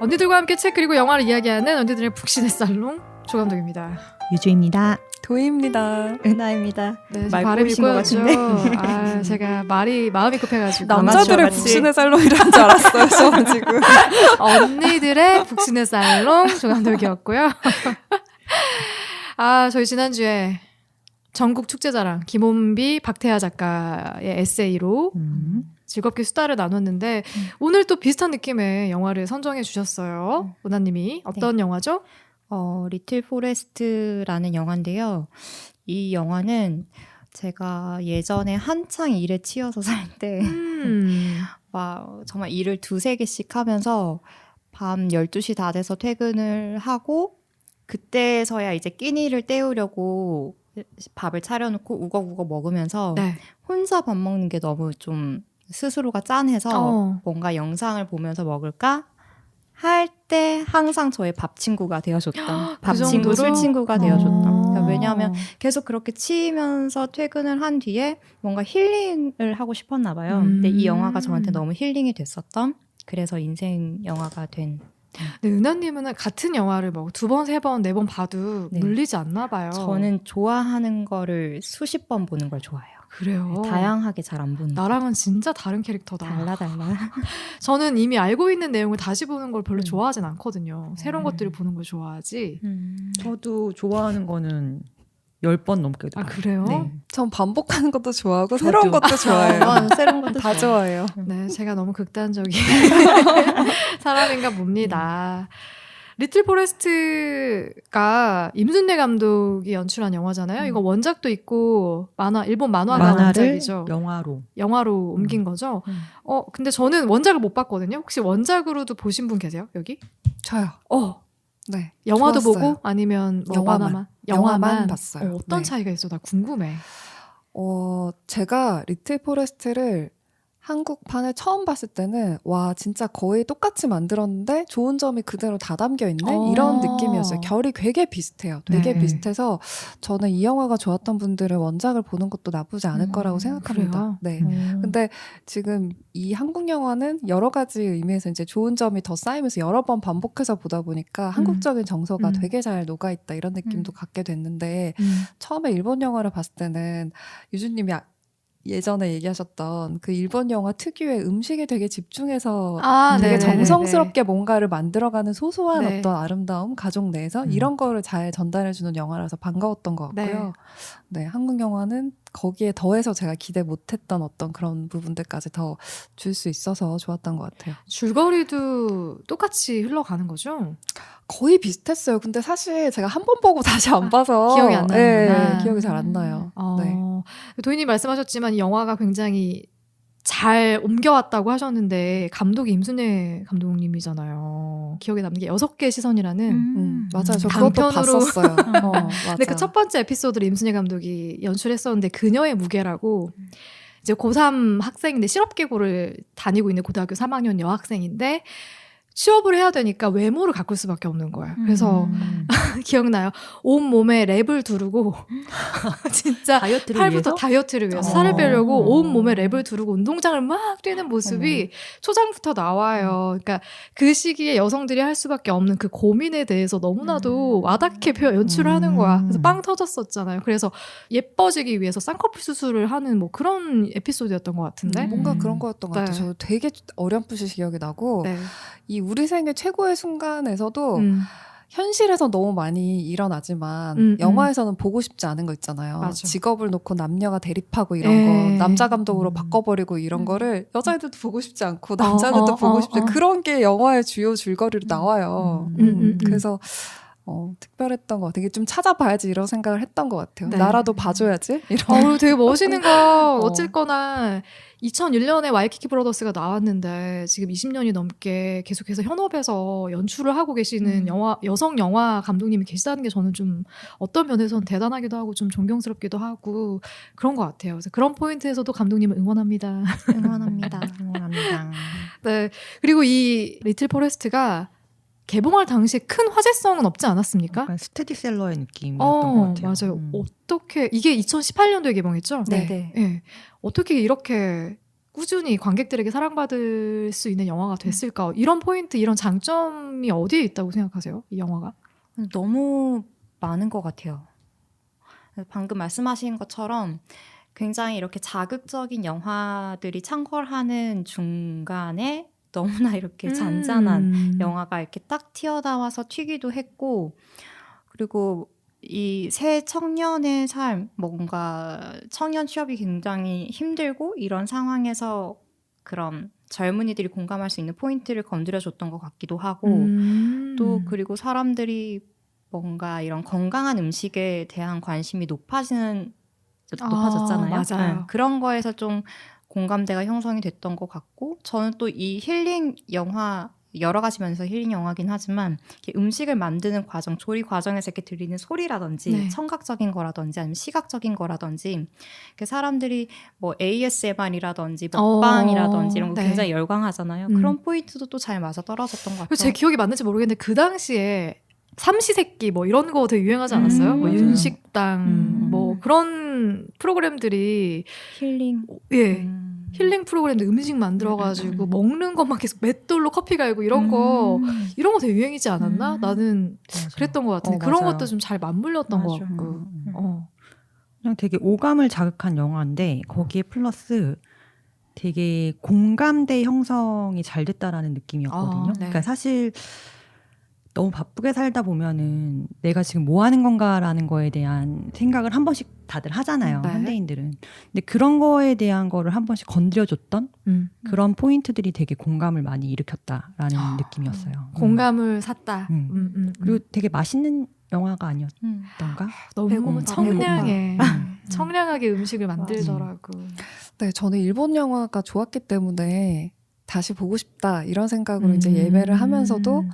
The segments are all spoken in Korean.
언니들과 함께 책 그리고 영화를 이야기하는 언니들의 북신의 살롱 조감독입니다. 유주입니다. 도희입니다. 은하입니다. 네, 말 발음이 꼬이신 것 같은데. 아, 제가 마음이 급해가지고 남자들의 북신의 살롱이라는 줄 알았어요. 저는 지금. 언니들의 북신의 살롱 조감독이었고요. 아, 저희 지난주에 전국 축제자랑 김원비 박태하 작가의 에세이로 즐겁게 수다를 나눴는데 오늘 또 비슷한 느낌의 영화를 선정해 주셨어요. 은하님이 어떤 영화죠? 리틀 포레스트라는 영화인데요. 이 영화는 제가 예전에 한창 일에 치여서 살 때 막 정말 일을 2-3개씩 하면서 밤 12시 다 돼서 퇴근을 하고 그때서야 이제 끼니를 때우려고 밥을 차려놓고 우걱우걱 먹으면서 네. 혼자 밥 먹는 게 너무 좀 스스로가 짠해서 뭔가 영상을 보면서 먹을까 할 때 항상 저의 밥 친구가 되어줬던 밥 친구, 술 친구가 되어줬던 그러니까 왜냐하면 계속 그렇게 치이면서 퇴근을 한 뒤에 뭔가 힐링을 하고 싶었나 봐요. 근데 이 영화가 저한테 너무 힐링이 됐었던 그래서 인생 영화가 된 네, 은하님은 같은 영화를 뭐 2번, 3번, 4번 봐도 네. 물리지 않나 봐요. 저는 좋아하는 거를 수십 번 보는 걸 좋아해요. 그래요? 네, 다양하게 잘 안 보는 나랑은 진짜 다른 캐릭터다. 달라. 저는 이미 알고 있는 내용을 다시 보는 걸 별로 좋아하진 않거든요. 새로운 것들을 보는 걸 좋아하지. 저도 좋아하는 거는 10번 넘게 아, 봐요. 그래요? 네. 전 반복하는 것도 좋아하고 새로운 것도 좋아해요. 새로운 것도 다 좋아해요. 네, 제가 너무 극단적인 사람인가 봅니다. 리틀 포레스트가 임순례 감독이 연출한 영화잖아요. 이거 원작도 있고 일본 만화가 만화를 원작이죠. 영화로 옮긴 거죠. 근데 저는 원작을 못 봤거든요. 혹시 원작으로도 보신 분 계세요? 여기? 저요. 네. 영화도 좋았어요. 보고 아니면 뭐 영화만. 영화만 봤어요. 어떤 네. 차이가 있어? 나 궁금해. 제가 리틀 포레스트를 한국판을 처음 봤을 때는 와 진짜 거의 똑같이 만들었는데 좋은 점이 그대로 다 담겨있네? 이런 느낌이었어요. 결이 되게 비슷해요. 되게 네. 비슷해서 저는 이 영화가 좋았던 분들은 원작을 보는 것도 나쁘지 않을 거라고 생각합니다. 그래요? 네. 근데 지금 이 한국 영화는 여러 가지 의미에서 이제 좋은 점이 더 쌓이면서 여러 번 반복해서 보다 보니까 한국적인 정서가 되게 잘 녹아있다 이런 느낌도 갖게 됐는데 처음에 일본 영화를 봤을 때는 유주님이 예전에 얘기하셨던 그 일본 영화 특유의 음식에 되게 집중해서 되게 정성스럽게 뭔가를 만들어가는 소소한 어떤 아름다움, 가족 내에서 이런 거를 잘 전달해주는 영화라서 반가웠던 것 같고요. 네, 한국 영화는 거기에 더해서 제가 기대 못했던 어떤 그런 부분들까지 더 줄 수 있어서 좋았던 것 같아요. 줄거리도 똑같이 흘러가는 거죠? 거의 비슷했어요. 근데 사실 제가 한 번 보고 다시 안 봐서 기억이 안 나는구나. 네, 기억이 잘 안 나요. 네. 도희님 말씀하셨지만 이 영화가 굉장히 잘 옮겨왔다고 하셨는데 감독이 임순례 감독님이잖아요. 기억에 남는 게 6개의 시선이라는 맞아요. 저 그것도 봤었어요. 근데 그 첫 번째 에피소드를 임순례 감독이 연출했었는데 그녀의 무게라고 이제 고3 학생인데 실업계고를 다니고 있는 고등학교 3학년 여학생인데 취업을 해야 되니까 외모를 가꿀 수밖에 없는 거예요. 그래서 기억나요. 온 몸에 랩을 두르고 진짜 다이어트를 팔부터 위해서? 다이어트를 위해서 살을 빼려고 온 몸에 랩을 두르고 운동장을 막 뛰는 모습이 초장부터 나와요. 그러니까 그 시기에 여성들이 할 수밖에 없는 그 고민에 대해서 너무나도 와닿게 연출을 하는 거야. 그래서 빵 터졌었잖아요. 그래서 예뻐지기 위해서 쌍꺼풀 수술을 하는 뭐 그런 에피소드였던 것 같은데 뭔가 그런 거였던 것 같아요. 저도 되게 어렴풋이 기억이 나고 이 우리 생애 최고의 순간에서도 현실에서 너무 많이 일어나지만 영화에서는 보고 싶지 않은 거 있잖아요. 맞아. 직업을 놓고 남녀가 대립하고 이런 거 남자 감독으로 바꿔버리고 이런 거를 여자애들도 보고 싶지 않고 남자들도 보고 싶지 않고 그런 게 영화의 주요 줄거리로 나와요. 그래서 특별했던 것 같아요. 되게 좀 찾아봐야지 이런 생각을 했던 것 같아요. 나라도 봐줘야지 이런. 되게 멋있는 거 어쨌거나 2001년에 와이키키 브라더스가 나왔는데 지금 20년이 넘게 계속해서 현업에서 연출을 하고 계시는 여성 영화 감독님이 계시다는 게 저는 좀 어떤 면에서는 대단하기도 하고 좀 존경스럽기도 하고 그런 것 같아요. 그래서 그런 포인트에서도 감독님을 응원합니다. 응원합니다. 네. 그리고 이 리틀 포레스트가 개봉할 당시에 큰 화제성은 없지 않았습니까? 약간 스테디셀러의 느낌이었던 것 같아요. 맞아요. 어떻게 이게 2018년도에 개봉했죠? 네. 어떻게 이렇게 꾸준히 관객들에게 사랑받을 수 있는 영화가 됐을까? 이런 포인트, 이런 장점이 어디에 있다고 생각하세요? 이 영화가? 너무 많은 것 같아요. 방금 말씀하신 것처럼 굉장히 이렇게 자극적인 영화들이 창궐하는 중간에 너무나 이렇게 잔잔한 영화가 이렇게 딱 튀어나와서 튀기도 했고, 그리고 이 새 청년의 삶, 뭔가 청년 취업이 굉장히 힘들고 이런 상황에서 그런 젊은이들이 공감할 수 있는 포인트를 건드려줬던 것 같기도 하고, 또 그리고 사람들이 뭔가 이런 건강한 음식에 대한 관심이 높아졌잖아요. 맞아요. 네, 그런 거에서 좀 공감대가 형성이 됐던 것 같고, 저는 또 이 힐링 영화, 여러 가지 면에서 힐링 영화긴 하지만 음식을 만드는 과정, 조리 과정에서 이렇게 들리는 소리라든지 네. 청각적인 거라든지 아니면 시각적인 거라든지 사람들이 뭐 ASMR이라든지 먹방이라든지 이런 거 네. 굉장히 열광하잖아요. 그런 포인트도 또 잘 맞아 떨어졌던 것 같아요. 제 기억이 맞는지 모르겠는데 그 당시에 삼시세끼 뭐 이런 거 되게 유행하지 않았어요? 뭐 윤식당 뭐 그런 프로그램들이 힐링. 예. 힐링 프로그램도 음식 만들어가지고 먹는 것만 계속 맷돌로 커피 갈고 이런 거 되게 유행이지 않았나? 나는 맞아. 그랬던 것 같은데 그런 것도 좀 잘 맞물렸던 것 같고. 그냥 되게 오감을 자극한 영화인데 거기에 플러스 되게 공감대 형성이 잘 됐다라는 느낌이었거든요. 네. 그러니까 사실 너무 바쁘게 살다 보면은 내가 지금 뭐 하는 건가라는 거에 대한 생각을 한 번씩 다들 하잖아요. 네. 현대인들은. 근데 그런 거에 대한 거를 한 번씩 건드려줬던 그런 포인트들이 되게 공감을 많이 일으켰다라는 느낌이었어요. 공감을 샀다. 그리고 되게 맛있는 영화가 아니었던가? 너무 청량해. 청량하게 음식을 만들더라고. 네, 저는 일본 영화가 좋았기 때문에 다시 보고 싶다 이런 생각으로 이제 예매를 하면서도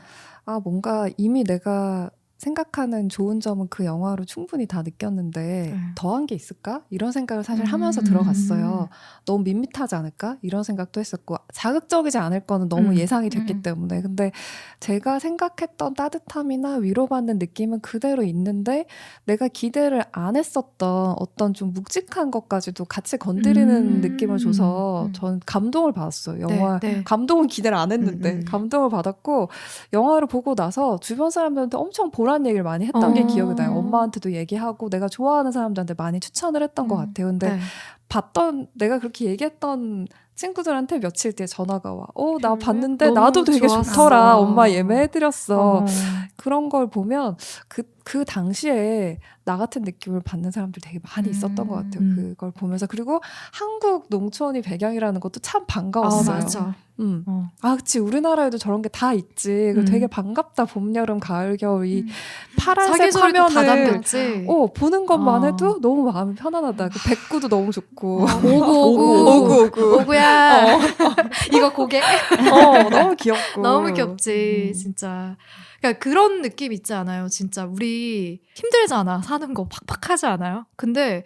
뭔가 이미 내가 생각하는 좋은 점은 그 영화로 충분히 다 느꼈는데 더한 게 있을까? 이런 생각을 사실 하면서 들어갔어요. 너무 밋밋하지 않을까? 이런 생각도 했었고 자극적이지 않을 거는 너무 예상이 됐기 때문에 근데 제가 생각했던 따뜻함이나 위로받는 느낌은 그대로 있는데 내가 기대를 안 했었던 어떤 좀 묵직한 것까지도 같이 건드리는 느낌을 줘서 전 감동을 받았어요. 영화 감동은 기대를 안 했는데 감동을 받았고 영화를 보고 나서 주변 사람들한테 엄청 보라는 얘기를 많이 했던 게 기억이 나요. 엄마한테도 얘기하고 내가 좋아하는 사람들한테 많이 추천을 했던 것 같아요. 근데 내가 그렇게 얘기했던 친구들한테 며칠 뒤에 전화가 와. 나 봤는데 나도 되게 좋았어. 좋더라. 엄마 예매해드렸어. 그런 걸 보면 그 당시에 나 같은 느낌을 받는 사람들 되게 많이 있었던 것 같아요. 그걸 보면서. 그리고 한국 농촌이 배경이라는 것도 참 반가웠어요. 맞아. 그치. 우리나라에도 저런 게 다 있지. 되게 반갑다. 봄, 여름, 가을, 겨울 이 파란색 화면을 다 담겼지. 보는 것만 해도 너무 마음이 편안하다. 그 백구도 너무 좋고. 오구야. 이거 고개. 너무 귀엽고. 너무 귀엽지, 진짜. 그러니까 그런 느낌 있지 않아요? 진짜 우리 힘들잖아. 사는 거 팍팍하지 않아요? 근데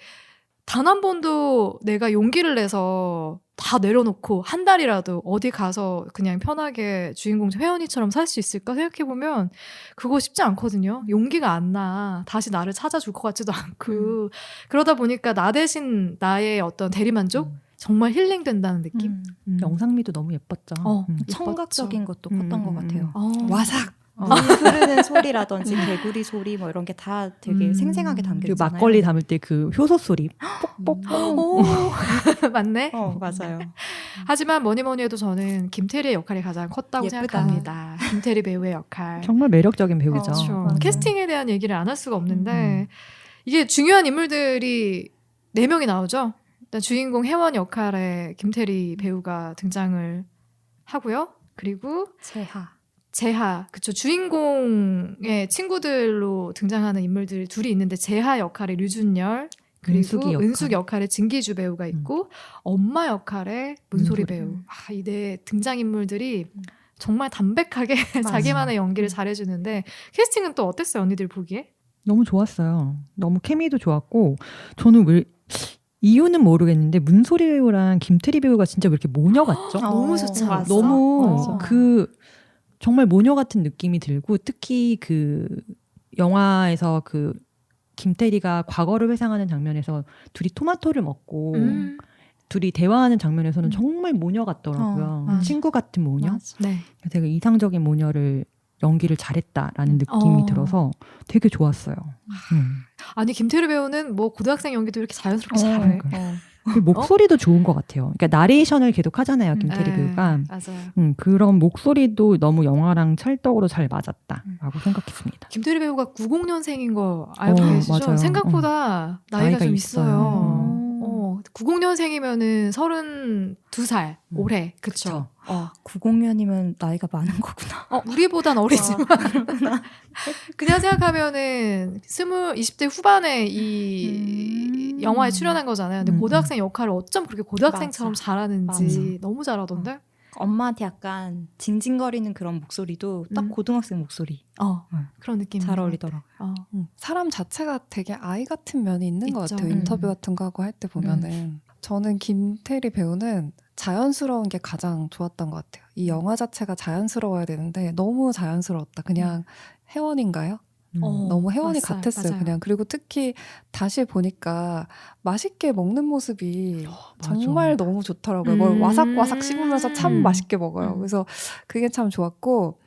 단 한 번도 내가 용기를 내서 다 내려놓고 한 달이라도 어디 가서 그냥 편하게 주인공 회원이처럼 살 수 있을까 생각해보면 그거 쉽지 않거든요. 용기가 안 나. 다시 나를 찾아줄 것 같지도 않고. 그러다 보니까 나 대신 나의 어떤 대리만족? 소리만 힐링된다는 느낌? 영상미도 너무 예뻤죠. 청각적인 것도 컸던 것 같아요. 와삭! 흐르는 소리라든지 개구리 소리 뭐 이런 게 다 되게 생생하게 담겨 있잖아요. 그리고 막걸리 담을 때 그 효소 소리 뽁뽁뽁 맞네. 맞아요. 하지만 뭐니 해도 저는 김태리의 역할이 가장 컸다고 생각합니다. 김태리 배우의 역할. 정말 매력적인 배우죠. 그렇죠. 캐스팅에 대한 얘기를 안 할 수가 없는데 이게 중요한 인물들이 4명이 나오죠. 일단 주인공 혜원 역할에 김태리 배우가 등장을 하고요. 그리고 재하, 그쵸. 주인공의 친구들로 등장하는 인물들 둘이 있는데 재하 역할의 류준열, 그리고 은숙 역할의 진기주 배우가 있고 엄마 역할의 문소리 배우. 이 네 등장인물들이 정말 담백하게 자기만의 연기를 잘해주는데 캐스팅은 또 어땠어요? 언니들 보기에? 너무 좋았어요. 너무 케미도 좋았고 저는 이유는 모르겠는데 문소리 배우랑 김태리 배우가 진짜 왜 이렇게 모녀 같죠? 너무 좋죠. 너무 정말 모녀 같은 느낌이 들고 특히 그 영화에서 김태리가 과거를 회상하는 장면에서 둘이 토마토를 먹고 둘이 대화하는 장면에서는 정말 모녀 같더라고요. 친구 같은 모녀. 네. 되게 이상적인 모녀를 연기를 잘했다라는 느낌이 들어서 되게 좋았어요. 아니 김태리 배우는 뭐 고등학생 연기도 이렇게 자연스럽게 잘해. 목소리도 좋은 것 같아요. 그러니까 나레이션을 계속 하잖아요, 김태리 배우가. 맞아요. 그런 목소리도 너무 영화랑 찰떡으로 잘 맞았다라고 생각했습니다. 김태리 배우가 90년생인 거 알고 계시죠? 맞아요. 생각보다 나이가 좀 있어요. 90년생이면은 32살 올해. 그쵸? 90년이면 나이가 많은 거구나. 우리보단 어리지만 그냥 생각하면은 20대 후반에 이 영화에 출연한 거잖아요. 근데 고등학생 역할을 어쩜 그렇게 고등학생처럼 잘하는지 너무 잘하던데? 엄마한테 약간 징징거리는 그런 목소리도 딱 고등학생 목소리. 그런 느낌. 잘 어울리더라고요. 사람 자체가 되게 아이 같은 면이 있는 것 같아요. 인터뷰 같은 거 하고 할 때 보면은. 저는 김태리 배우는 자연스러운 게 가장 좋았던 것 같아요. 이 영화 자체가 자연스러워야 되는데 너무 자연스러웠다. 그냥 회원인가요? 너무 회원이 같았어요. 맞아요. 그냥. 그리고 특히 다시 보니까 맛있게 먹는 모습이 정말 너무 좋더라고요. 뭘 와삭와삭 씹으면서 참 맛있게 먹어요. 그래서 그게 참 좋았고,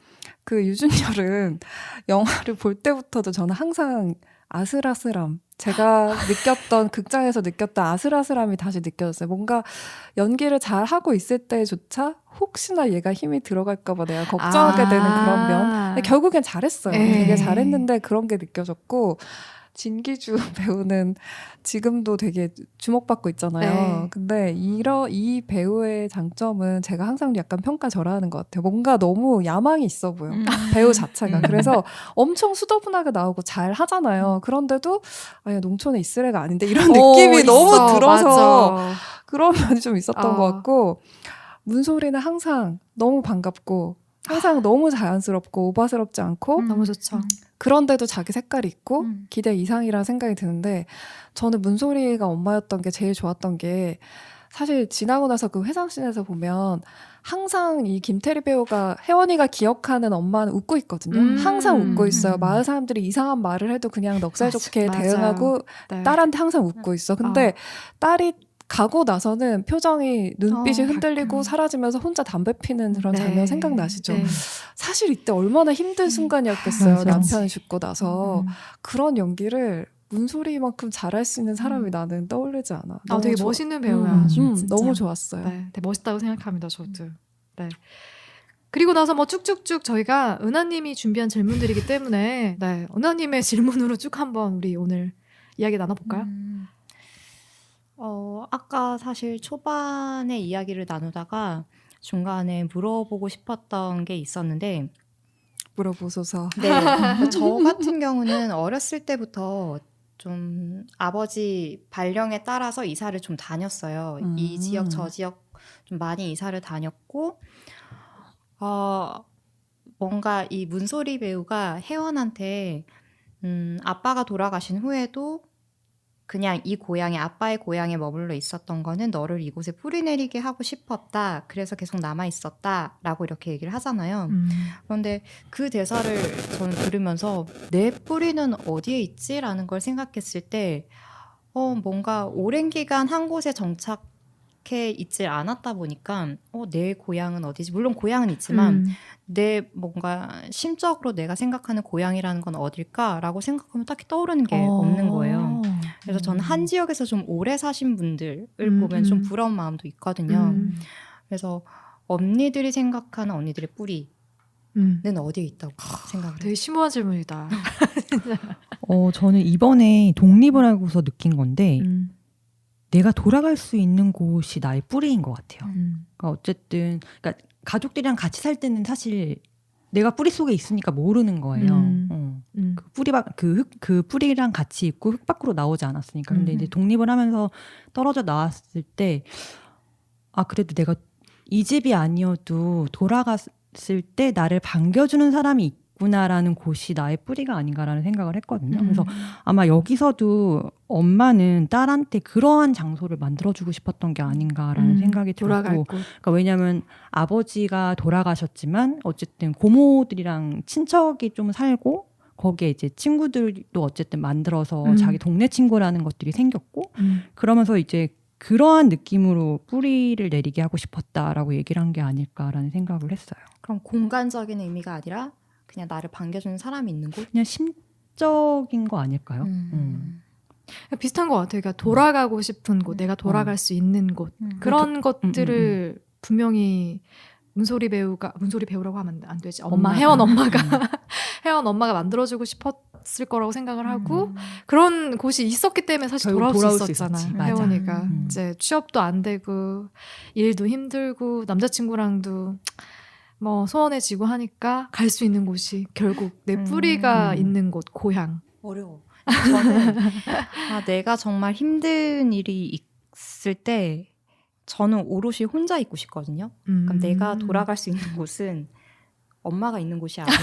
그 유준열은 영화를 볼 때부터도 저는 항상 아슬아슬함, 제가 느꼈던 극장에서 느꼈던 아슬아슬함이 다시 느껴졌어요. 뭔가 연기를 잘 하고 있을 때조차 혹시나 얘가 힘이 들어갈까 봐 내가 걱정하게 되는 그런 면. 근데 결국엔 잘했어요. 되게 잘했는데 그런 게 느껴졌고, 진기주 배우는 지금도 되게 주목받고 있잖아요. 근데 이 배우의 장점은 제가 항상 약간 평가절하하는 것 같아요. 뭔가 너무 야망이 있어 보여. 배우 자체가. 그래서 엄청 수더분하게 나오고 잘 하잖아요. 그런데도 아니, 농촌에 있을 애가 아닌데 이런 느낌이 너무 들어서 맞아. 그런 면이 좀 있었던 것 같고, 문소리는 항상 너무 반갑고 항상 너무 자연스럽고 오바스럽지 않고 너무 좋죠. 그런데도 자기 색깔이 있고 기대 이상이라는 생각이 드는데, 저는 문소리가 엄마였던 게 제일 좋았던 게, 사실 지나고 나서 그 회상씬에서 보면 항상 이 김태리 배우가 혜원이가 기억하는 엄마는 웃고 있거든요. 항상 웃고 있어요. 마을 사람들이 이상한 말을 해도 그냥 넉살 좋게 대응하고 딸한테 항상 웃고 있어. 근데 딸이 가고 나서는 표정이, 눈빛이 흔들리고 사라지면서 혼자 담배 피는 그런 장면 생각나시죠? 사실 이때 얼마나 힘든 순간이었겠어요. 남편이 죽고 나서. 그런 연기를 문소리만큼 잘할 수 있는 사람이 나는 떠오르지 않아. 되게 멋있는 배우야. 너무 좋았어요. 되게 멋있다고 생각합니다. 저도. 그리고 나서 뭐 쭉쭉쭉 저희가 은하님이 준비한 질문들이기 때문에 은하님의 질문으로 쭉 한번 우리 오늘 이야기 나눠볼까요? 아까 사실 초반에 이야기를 나누다가 중간에 물어보고 싶었던 게 있었는데, 물어보소서. 네, 저 같은 경우는 어렸을 때부터 좀 아버지 발령에 따라서 이사를 좀 다녔어요. 이 지역 저 지역 좀 많이 이사를 다녔고, 뭔가 이 문소리 배우가 혜원한테 아빠가 돌아가신 후에도 그냥 이 고향에, 아빠의 고향에 머물러 있었던 거는 너를 이곳에 뿌리내리게 하고 싶었다. 그래서 계속 남아있었다. 라고 이렇게 얘기를 하잖아요. 그런데 그 대사를 저는 들으면서 내 뿌리는 어디에 있지? 라는 걸 생각했을 때 뭔가 오랜 기간 한 곳에 정착해 있질 않았다 보니까 내 고향은 어디지? 물론 고향은 있지만 내 뭔가 심적으로 내가 생각하는 고향이라는 건 어딜까라고 생각하면 딱히 떠오르는 게 없는 거예요. 그래서 저는 한 지역에서 좀 오래 사신 분들을 보면 좀 부러운 마음도 있거든요. 그래서 언니들이 생각하는 언니들의 뿌리는 어디에 있다고 생각을 해요? 되게 심오한 질문이다. 저는 이번에 독립을 하고서 느낀 건데 내가 돌아갈 수 있는 곳이 나의 뿌리인 것 같아요. 그러니까 어쨌든 가족들이랑 같이 살 때는 사실 내가 뿌리 속에 있으니까 모르는 거예요. 그 뿌리랑 같이 있고 흙 밖으로 나오지 않았으니까. 근데 이제 독립을 하면서 떨어져 나왔을 때, 그래도 내가 이 집이 아니어도 돌아갔을 때 나를 반겨주는 사람이 있구나라는 곳이 나의 뿌리가 아닌가라는 생각을 했거든요. 그래서 아마 여기서도 엄마는 딸한테 그러한 장소를 만들어주고 싶었던 게 아닌가라는 생각이 들었고, 그러니까 왜냐하면 아버지가 돌아가셨지만 어쨌든 고모들이랑 친척이 좀 살고 거기에 이제 친구들도 어쨌든 만들어서 자기 동네 친구라는 것들이 생겼고 그러면서 이제 그러한 느낌으로 뿌리를 내리게 하고 싶었다라고 얘기를 한 게 아닐까라는 생각을 했어요. 그럼 공간적인 의미가 아니라 그냥 나를 반겨주는 사람이 있는 곳? 그냥 심적인 거 아닐까요? 비슷한 것 같아요. 그러니까 돌아가고 싶은 곳, 내가 돌아갈 수 있는 곳 그런 것들을 분명히 문소리 배우라고 하면 안 되지. 혜원 엄마가 혜원 엄마가 만들어주고 싶었을 거라고 생각을 하고 그런 곳이 있었기 때문에 사실 돌아올 수 있었잖아. 혜원이가 이제 취업도 안 되고 일도 힘들고 남자친구랑도 뭐 소원해지고 하니까 갈 수 있는 곳이 결국 내 뿌리가 있는 곳, 고향. 어려워. 저는 내가 정말 힘든 일이 있을 때 저는 오롯이 혼자 있고 싶거든요. 그럼 내가 돌아갈 수 있는 곳은 엄마가 있는 곳이 아니에요.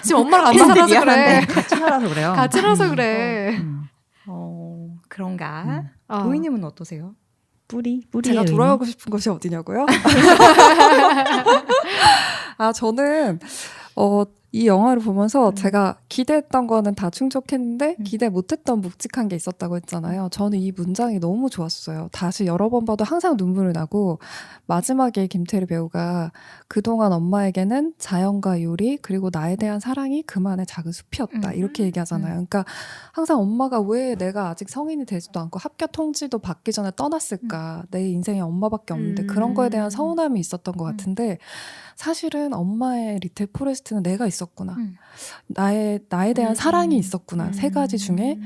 지금 엄마랑 안 살아서 그래. 같이 살아서 그래요. 같이 살아서 그래. 그런가? 도희님은 어떠세요? 뿌리의 제가 의미? 돌아가고 싶은 곳이 어디냐고요? 저는 이 영화를 보면서 제가 기대했던 거는 다 충족했는데 기대 못했던 묵직한 게 있었다고 했잖아요. 저는 이 문장이 너무 좋았어요. 다시 여러 번 봐도 항상 눈물이 나고 마지막에 김태리 배우가 그동안 엄마에게는 자연과 요리 그리고 나에 대한 사랑이 그만의 작은 숲이었다 이렇게 얘기하잖아요. 그러니까 항상 엄마가 왜 내가 아직 성인이 되지도 않고 합격 통지도 받기 전에 떠났을까. 내 인생에 엄마밖에 없는데 그런 거에 대한 서운함이 있었던 것 같은데 사실은 엄마의 리틀 포레스트는 내가 있었구나. 나에 대한 사랑이 있었구나. 세 가지 중에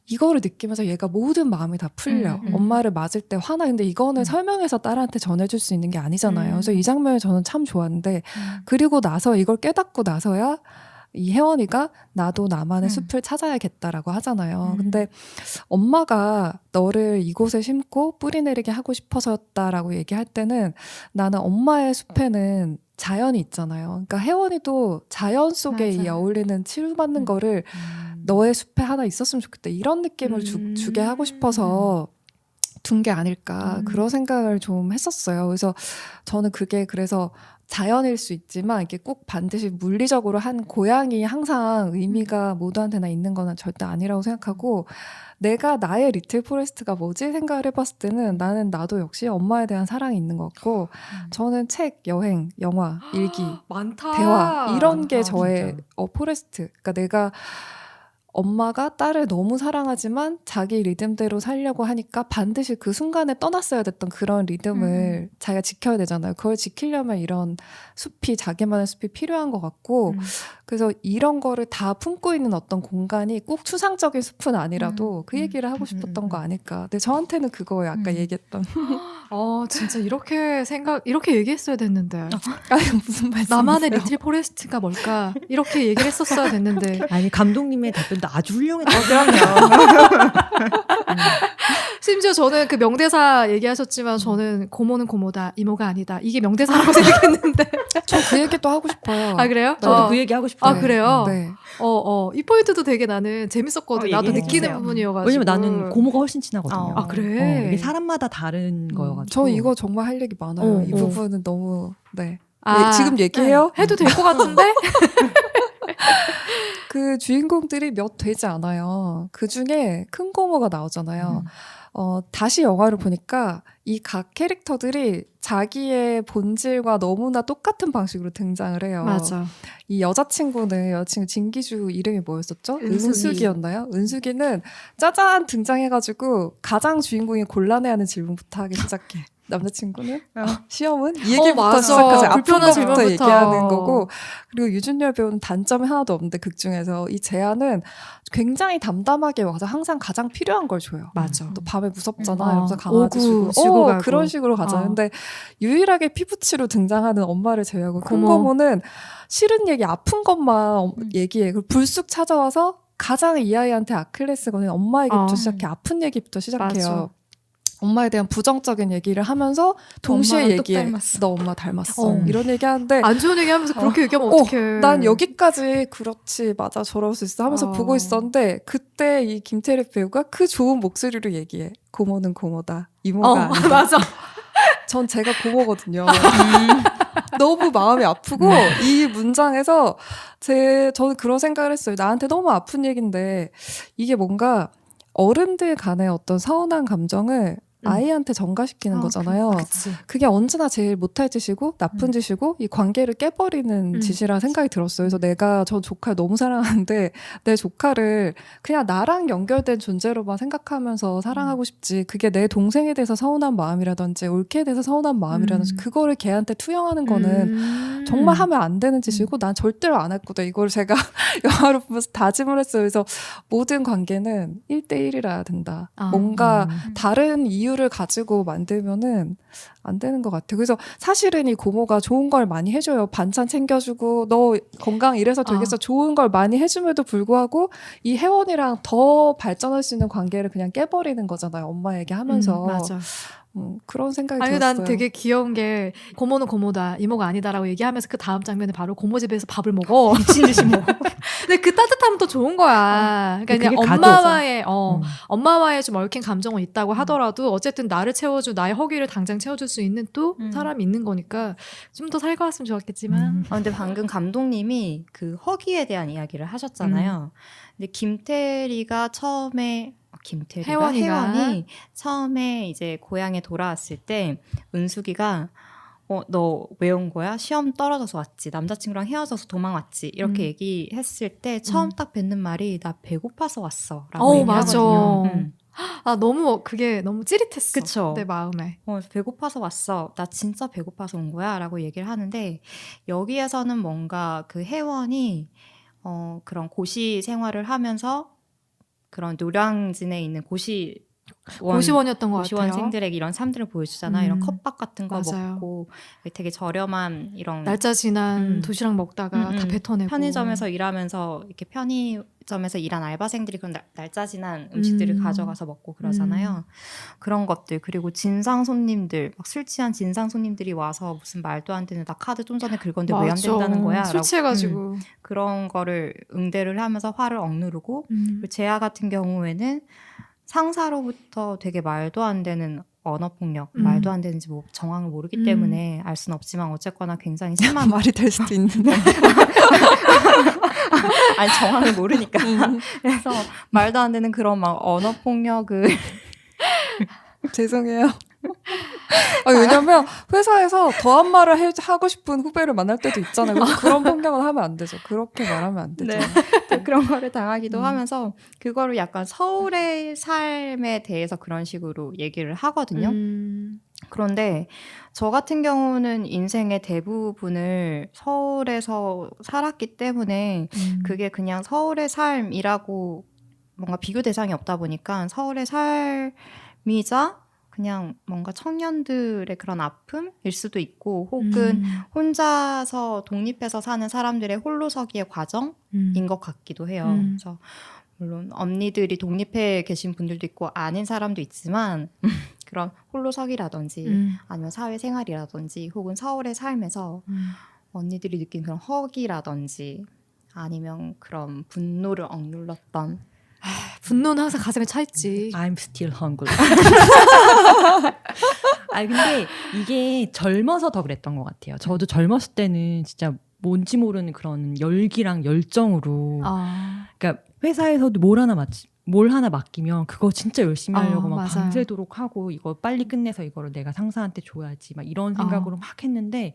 이거를 느끼면서 얘가 모든 마음이 다 풀려. 엄마를 맞을 때 화나. 근데 이거는 설명해서 딸한테 전해줄 수 있는 게 아니잖아요. 그래서 이 장면을 저는 참 좋았는데 그리고 나서 이걸 깨닫고 나서야 이 혜원이가 나도 나만의 숲을 찾아야겠다라고 하잖아요. 근데 엄마가 너를 이곳에 심고 뿌리 내리게 하고 싶어서였다라고 얘기할 때는 나는 엄마의 숲에는 자연이 있잖아요. 그러니까 혜원이도 자연 속에 이 어울리는 치유받는 거를 너의 숲에 하나 있었으면 좋겠다. 이런 느낌을 주게 하고 싶어서 둔 게 아닐까. 그런 생각을 좀 했었어요. 그래서 저는 그게 그래서 자연일 수 있지만 이게 꼭 반드시 물리적으로 한 고향이 항상 의미가 모두한테나 있는 건 절대 아니라고 생각하고 내가 나의 리틀 포레스트가 뭐지 생각을 해봤을 때는 나도 역시 엄마에 대한 사랑이 있는 것 같고 저는 책, 여행, 영화, 일기, 많다. 대화 이런 게 저의 진짜. 포레스트. 그러니까 내가 엄마가 딸을 너무 사랑하지만 자기 리듬대로 살려고 하니까 반드시 그 순간에 떠났어야 됐던 그런 리듬을 자기가 지켜야 되잖아요. 그걸 지키려면 이런 숲이 자기만의 숲이 필요한 것 같고 그래서 이런 거를 다 품고 있는 어떤 공간이 꼭 추상적인 숲은 아니라도 그 얘기를 하고 싶었던 거 아닐까. 근데 저한테는 그거예요. 아까 얘기했던. 진짜 이렇게 얘기했어야 됐는데. 무슨 말씀? 나만의 리틀 포레스트가 뭘까? 이렇게 얘기를 했었어야 됐는데. 아니 감독님의 답변도 아주 훌륭했다. 그럼요. 심지어 저는 그 명대사 얘기하셨지만 저는 고모는 고모다, 이모가 아니다. 이게 명대사라고 생각했는데. 저 그 얘기 또 하고 싶어요. 아, 그래요? 저도 그 얘기 하고 싶어요. 그래요? 네. 이 포인트도 되게 나는 재밌었거든. 나도 얘기해 느끼는 주세요. 부분이어가지고. 왜냐면 나는 고모가 훨씬 친하거든요. 아, 그래? 이게 사람마다 다른 거여가지고. 저 이거 정말 할 얘기 많아요. 이 부분은 너무 지금 얘기해요? 해도 될 것 같은데? 그 주인공들이 몇 되지 않아요. 그 중에 큰 고모가 나오잖아요. 다시 영화를 보니까 이 각 캐릭터들이 자기의 본질과 너무나 똑같은 방식으로 등장을 해요. 맞아. 이 여자친구 진기주 이름이 뭐였었죠? 은숙이였나요? 은숙이는 짜잔 등장해가지고 가장 주인공이 곤란해하는 질문부터 하기 시작해. 남자친구는? 시험은? 이 얘기부터 맞아. 시작하지. 아픈 불편한 것부터 질문부터. 얘기하는 거고. 그리고 유준열 배우는 단점이 하나도 없는데 극 중에서 이 제안은 굉장히 담담하게 와서 항상 가장 필요한 걸 줘요. 맞아. 또 밤에 무섭잖아. 이러면서 강아지 오구 주고 가고. 그런 식으로 가잖아요. 근데 유일하게 피부치로 등장하는 엄마를 제외하고 큰 고모는 싫은 얘기, 아픈 것만 얘기해. 그리고 불쑥 찾아와서 가장 이 아이한테 아킬레스건은 엄마 얘기부터 시작해. 아픈 얘기부터 시작해요. 맞아. 엄마에 대한 부정적인 얘기를 하면서 동시에 얘기해. 너 엄마 닮았어. 이런 얘기하는데 안 좋은 얘기하면서 그렇게 얘기하면 어떡해. 난 여기까지 그렇지 맞아 저럴 수 있어 하면서 보고 있었는데 그때 이 김태리 배우가 그 좋은 목소리로 얘기해. 고모는 고모다. 이모가 아니다. 맞아. 전 제가 고모거든요. 너무 마음이 아프고 이 문장에서 저는 그런 생각을 했어요. 나한테 너무 아픈 얘기인데 이게 뭔가 어른들 간의 어떤 서운한 감정을 아이한테 전가시키는 거잖아요. 그치. 그게 언제나 제일 못할 짓이고 나쁜 짓이고 이 관계를 깨버리는 짓이라 생각이 들었어요. 그래서 내가 저 조카를 너무 사랑하는데 내 조카를 그냥 나랑 연결된 존재로만 생각하면서 사랑하고 싶지, 그게 내 동생에 대해서 서운한 마음이라든지 올케에 대해서 서운한 마음이라든지 그거를 걔한테 투영하는 거는 정말 하면 안 되는 짓이고 난 절대로 안 했거든. 이걸 제가 영화를 보면서 다짐을 했어요. 그래서 모든 관계는 1대1이라 된다. 뭔가 다른 이유를 가지고 만들면은 안 되는 것 같아요. 그래서 사실은 이 고모가 좋은 걸 많이 해줘요. 반찬 챙겨주고 너 건강 이래서 되겠어. 좋은 걸 많이 해줌에도 불구하고 이 혜원이랑 더 발전할 수 있는 관계를 그냥 깨버리는 거잖아요. 엄마 얘기하면서. 맞아. 그런 생각이 아니, 들었어요. 난 되게 귀여운 게 고모는 고모다, 이모가 아니다라고 얘기하면서 그 다음 장면에 바로 고모 집에서 밥을 먹어. 미친 듯이 먹어. 근데 그 따뜻함은 또 좋은 거야. 그러니까 그냥 엄마와의 좀 얽힌 감정은 있다고 하더라도 어쨌든 나를 채워줄, 나의 허기를 당장 채워줄 수 있는 또 사람이 있는 거니까 좀 더 살가웠으면 좋았겠지만. 근데 방금 감독님이 그 허기에 대한 이야기를 하셨잖아요. 근데 김태리가 처음에 혜원이 처음에 이제 고향에 돌아왔을 때 은숙이가 너 왜 온 거야? 시험 떨어져서 왔지. 남자친구랑 헤어져서 도망왔지. 이렇게 얘기했을 때 처음 딱 뱉는 말이 나 배고파서 왔어 라고 얘기하거든요. 너무 그게 너무 찌릿했어. 그쵸? 내 마음에. 배고파서 왔어. 나 진짜 배고파서 온 거야 라고 얘기를 하는데, 여기에서는 뭔가 그 혜원이 그런 고시 생활을 하면서 그런 노량진에 있는 고시원이었던 것 같아요. 고시원생들에게 이런 삶들을 보여주잖아. 이런 컵밥 같은 거 맞아요. 먹고 되게 저렴한 이런 날짜 지난 도시락 먹다가 다 뱉어내고, 편의점에서 일하면서 이렇게 편의점에서 일한 알바생들이 그런 날짜 지난 음식들을 가져가서 먹고 그러잖아요. 그런 것들, 그리고 진상 손님들, 막 술 취한 진상 손님들이 와서 무슨 말도 안 되는 나 카드 좀 전에 긁었는데 왜 안 된다는 거야? 술 취해가지고 그런 거를 응대를 하면서 화를 억누르고, 그리고 재하 같은 경우에는 상사로부터 되게 말도 안 되는 언어폭력, 말도 안 되는지 뭐 정황을 모르기 때문에 알 수는 없지만 어쨌거나 굉장히 심한 말이 될 수도 있는데 아니 정황을 모르니까 그래서 말도 안 되는 그런 막 언어폭력을 죄송해요. 왜냐면 회사에서 더한 말을 하고 싶은 후배를 만날 때도 있잖아요. 그런 폭력은 하면 안 되죠. 그렇게 말하면 안 되죠. 네. 그런 거를 당하기도 하면서 그거를 약간 서울의 삶에 대해서 그런 식으로 얘기를 하거든요. 그런데 저 같은 경우는 인생의 대부분을 서울에서 살았기 때문에 그게 그냥 서울의 삶이라고 뭔가 비교 대상이 없다 보니까 서울의 삶이자 그냥 뭔가 청년들의 그런 아픔일 수도 있고, 혹은 혼자서 독립해서 사는 사람들의 홀로서기의 과정인 것 같기도 해요. 그래서 물론 언니들이 독립해 계신 분들도 있고 아닌 사람도 있지만 그런 홀로서기라든지 아니면 사회생활이라든지 혹은 서울의 삶에서 언니들이 느낀 그런 허기라든지 아니면 그런 분노를 억눌렀던, 분노는 항상 가슴에 차 있지. I'm still hungry. 아니 근데 이게 젊어서 더 그랬던 것 같아요. 저도 젊었을 때는 진짜 뭔지 모르는 그런 열기랑 열정으로, 그러니까 회사에서도 뭘 하나 맡기면 그거 진짜 열심히 하려고 막 맞아요. 밤새도록 하고 이거 빨리 끝내서 이거를 내가 상사한테 줘야지 막 이런 생각으로 막 했는데,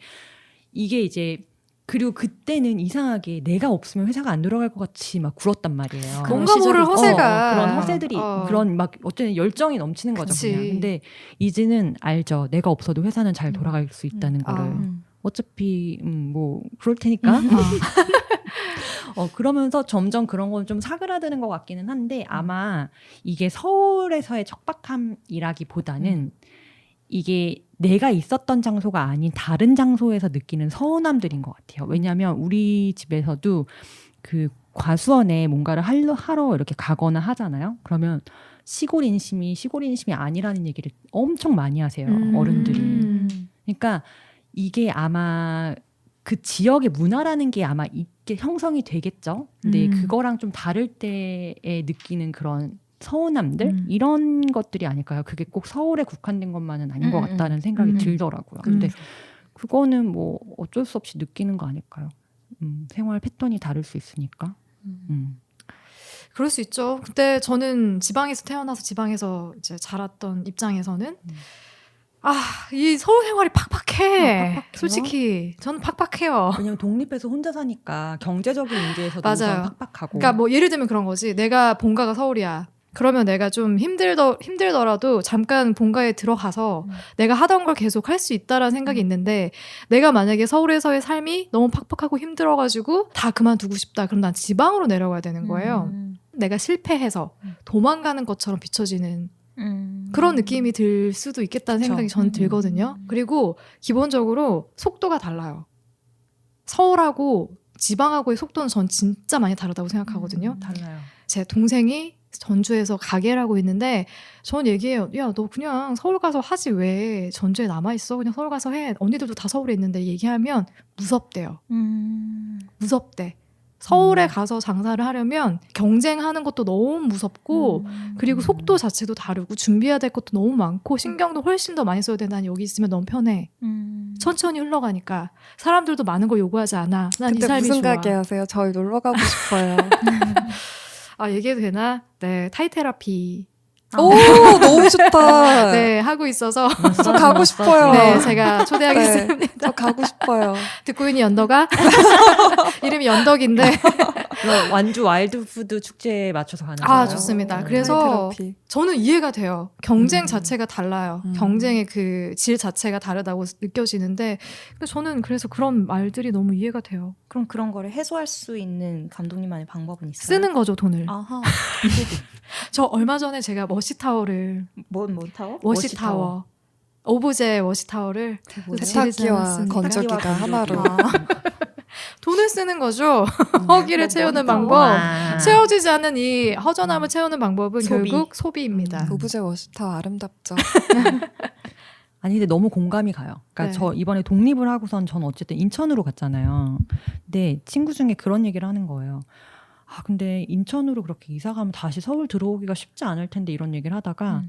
이게 이제 그리고 그때는 이상하게 내가 없으면 회사가 안 돌아갈 것 같이 막 굴었단 말이에요. 뭔가 모를 허세가 그런 허세들이 그런 막 어쩌면 열정이 넘치는 거죠. 그냥. 근데 이제는 알죠. 내가 없어도 회사는 잘 돌아갈 수 있다는 거를. 어차피 뭐 그럴 테니까. 그러면서 점점 그런 건 좀 사그라드는 것 같기는 한데, 아마 이게 서울에서의 척박함이라기보다는 이게 내가 있었던 장소가 아닌 다른 장소에서 느끼는 서운함들인 것 같아요. 왜냐하면 우리 집에서도 그 과수원에 뭔가를 하러 이렇게 가거나 하잖아요. 그러면 시골 인심이 아니라는 얘기를 엄청 많이 하세요. 어른들이. 그러니까 이게 아마 그 지역의 문화라는 게 아마 있게 형성이 되겠죠. 근데 그거랑 좀 다를 때에 느끼는 그런 서운함들 이런 것들이 아닐까요? 그게 꼭 서울에 국한된 것만은 아닌 것 같다는 생각이 들더라고요. 근데 그거는 뭐 어쩔 수 없이 느끼는 거 아닐까요? 생활 패턴이 다를 수 있으니까. 그럴 수 있죠. 그때 저는 지방에서 태어나서 지방에서 이제 자랐던 입장에서는 이 서울 생활이 팍팍해. 팍팍해요? 솔직히 저는 팍팍해요. 왜냐면 독립해서 혼자 사니까 경제적인 문제에서도 맞아요. 우선 팍팍하고. 그러니까 뭐 예를 들면 그런 거지. 내가 본가가 서울이야. 그러면 내가 좀 힘들더라도 잠깐 본가에 들어가서 내가 하던 걸 계속 할 수 있다라는 생각이 있는데, 내가 만약에 서울에서의 삶이 너무 팍팍하고 힘들어가지고 다 그만두고 싶다. 그럼 난 지방으로 내려가야 되는 거예요. 내가 실패해서 도망가는 것처럼 비춰지는 그런 느낌이 들 수도 있겠다는 생각이 저는 들거든요. 그리고 기본적으로 속도가 달라요. 서울하고 지방하고의 속도는 전 진짜 많이 다르다고 생각하거든요. 달라요. 제 동생이 전주에서 가게를 하고 있는데 전 얘기해요. 야, 너 그냥 서울 가서 하지 왜 전주에 남아있어? 그냥 서울 가서 해. 언니들도 다 서울에 있는데. 얘기하면 무섭대요. 무섭대. 서울에 가서 장사를 하려면 경쟁하는 것도 너무 무섭고 그리고 속도 자체도 다르고 준비해야 될 것도 너무 많고 신경도 훨씬 더 많이 써야 돼. 난 여기 있으면 너무 편해. 천천히 흘러가니까 사람들도 많은 걸 요구하지 않아. 난 이 삶이 무슨 좋아. 가게 하세요? 저희 놀러 가고 싶어요. 얘기해도 되나? 네, 타이테라피. 오, 너무 좋다. 네, 하고 있어서. 저 가고 싶어요. 네, 제가 초대하겠습니다. 네, 저 가고 싶어요. 듣고 있니 연덕아? 이름이 연덕인데. 완주 와일드푸드 축제에 맞춰서 가는 거예요. 좋습니다. 그래서 타이테라피. 저는 이해가 돼요. 경쟁 자체가 달라요. 경쟁의 그 질 자체가 다르다고 느껴지는데 저는 그래서 그런 말들이 너무 이해가 돼요. 그럼 그런 거를 해소할 수 있는 감독님만의 방법은 있어요? 쓰는 거죠, 돈을. 아하. 저 얼마 전에 제가 워시타워를 뭔 타워? 워시타워. 오브제 워시타워를 세탁기와 건조기가 하나로. 돈을 쓰는 거죠. 허기를 채우는 방법. 채워지지 않는 이 허전함을 채우는 방법은 결국 소비입니다. 오브제 워시타워 아름답죠. 아니 근데 너무 공감이 가요. 그러니까 네. 저 이번에 독립을 하고선 저는 어쨌든 인천으로 갔잖아요. 근데 친구 중에 그런 얘기를 하는 거예요. 근데 인천으로 그렇게 이사 가면 다시 서울 들어오기가 쉽지 않을 텐데 이런 얘기를 하다가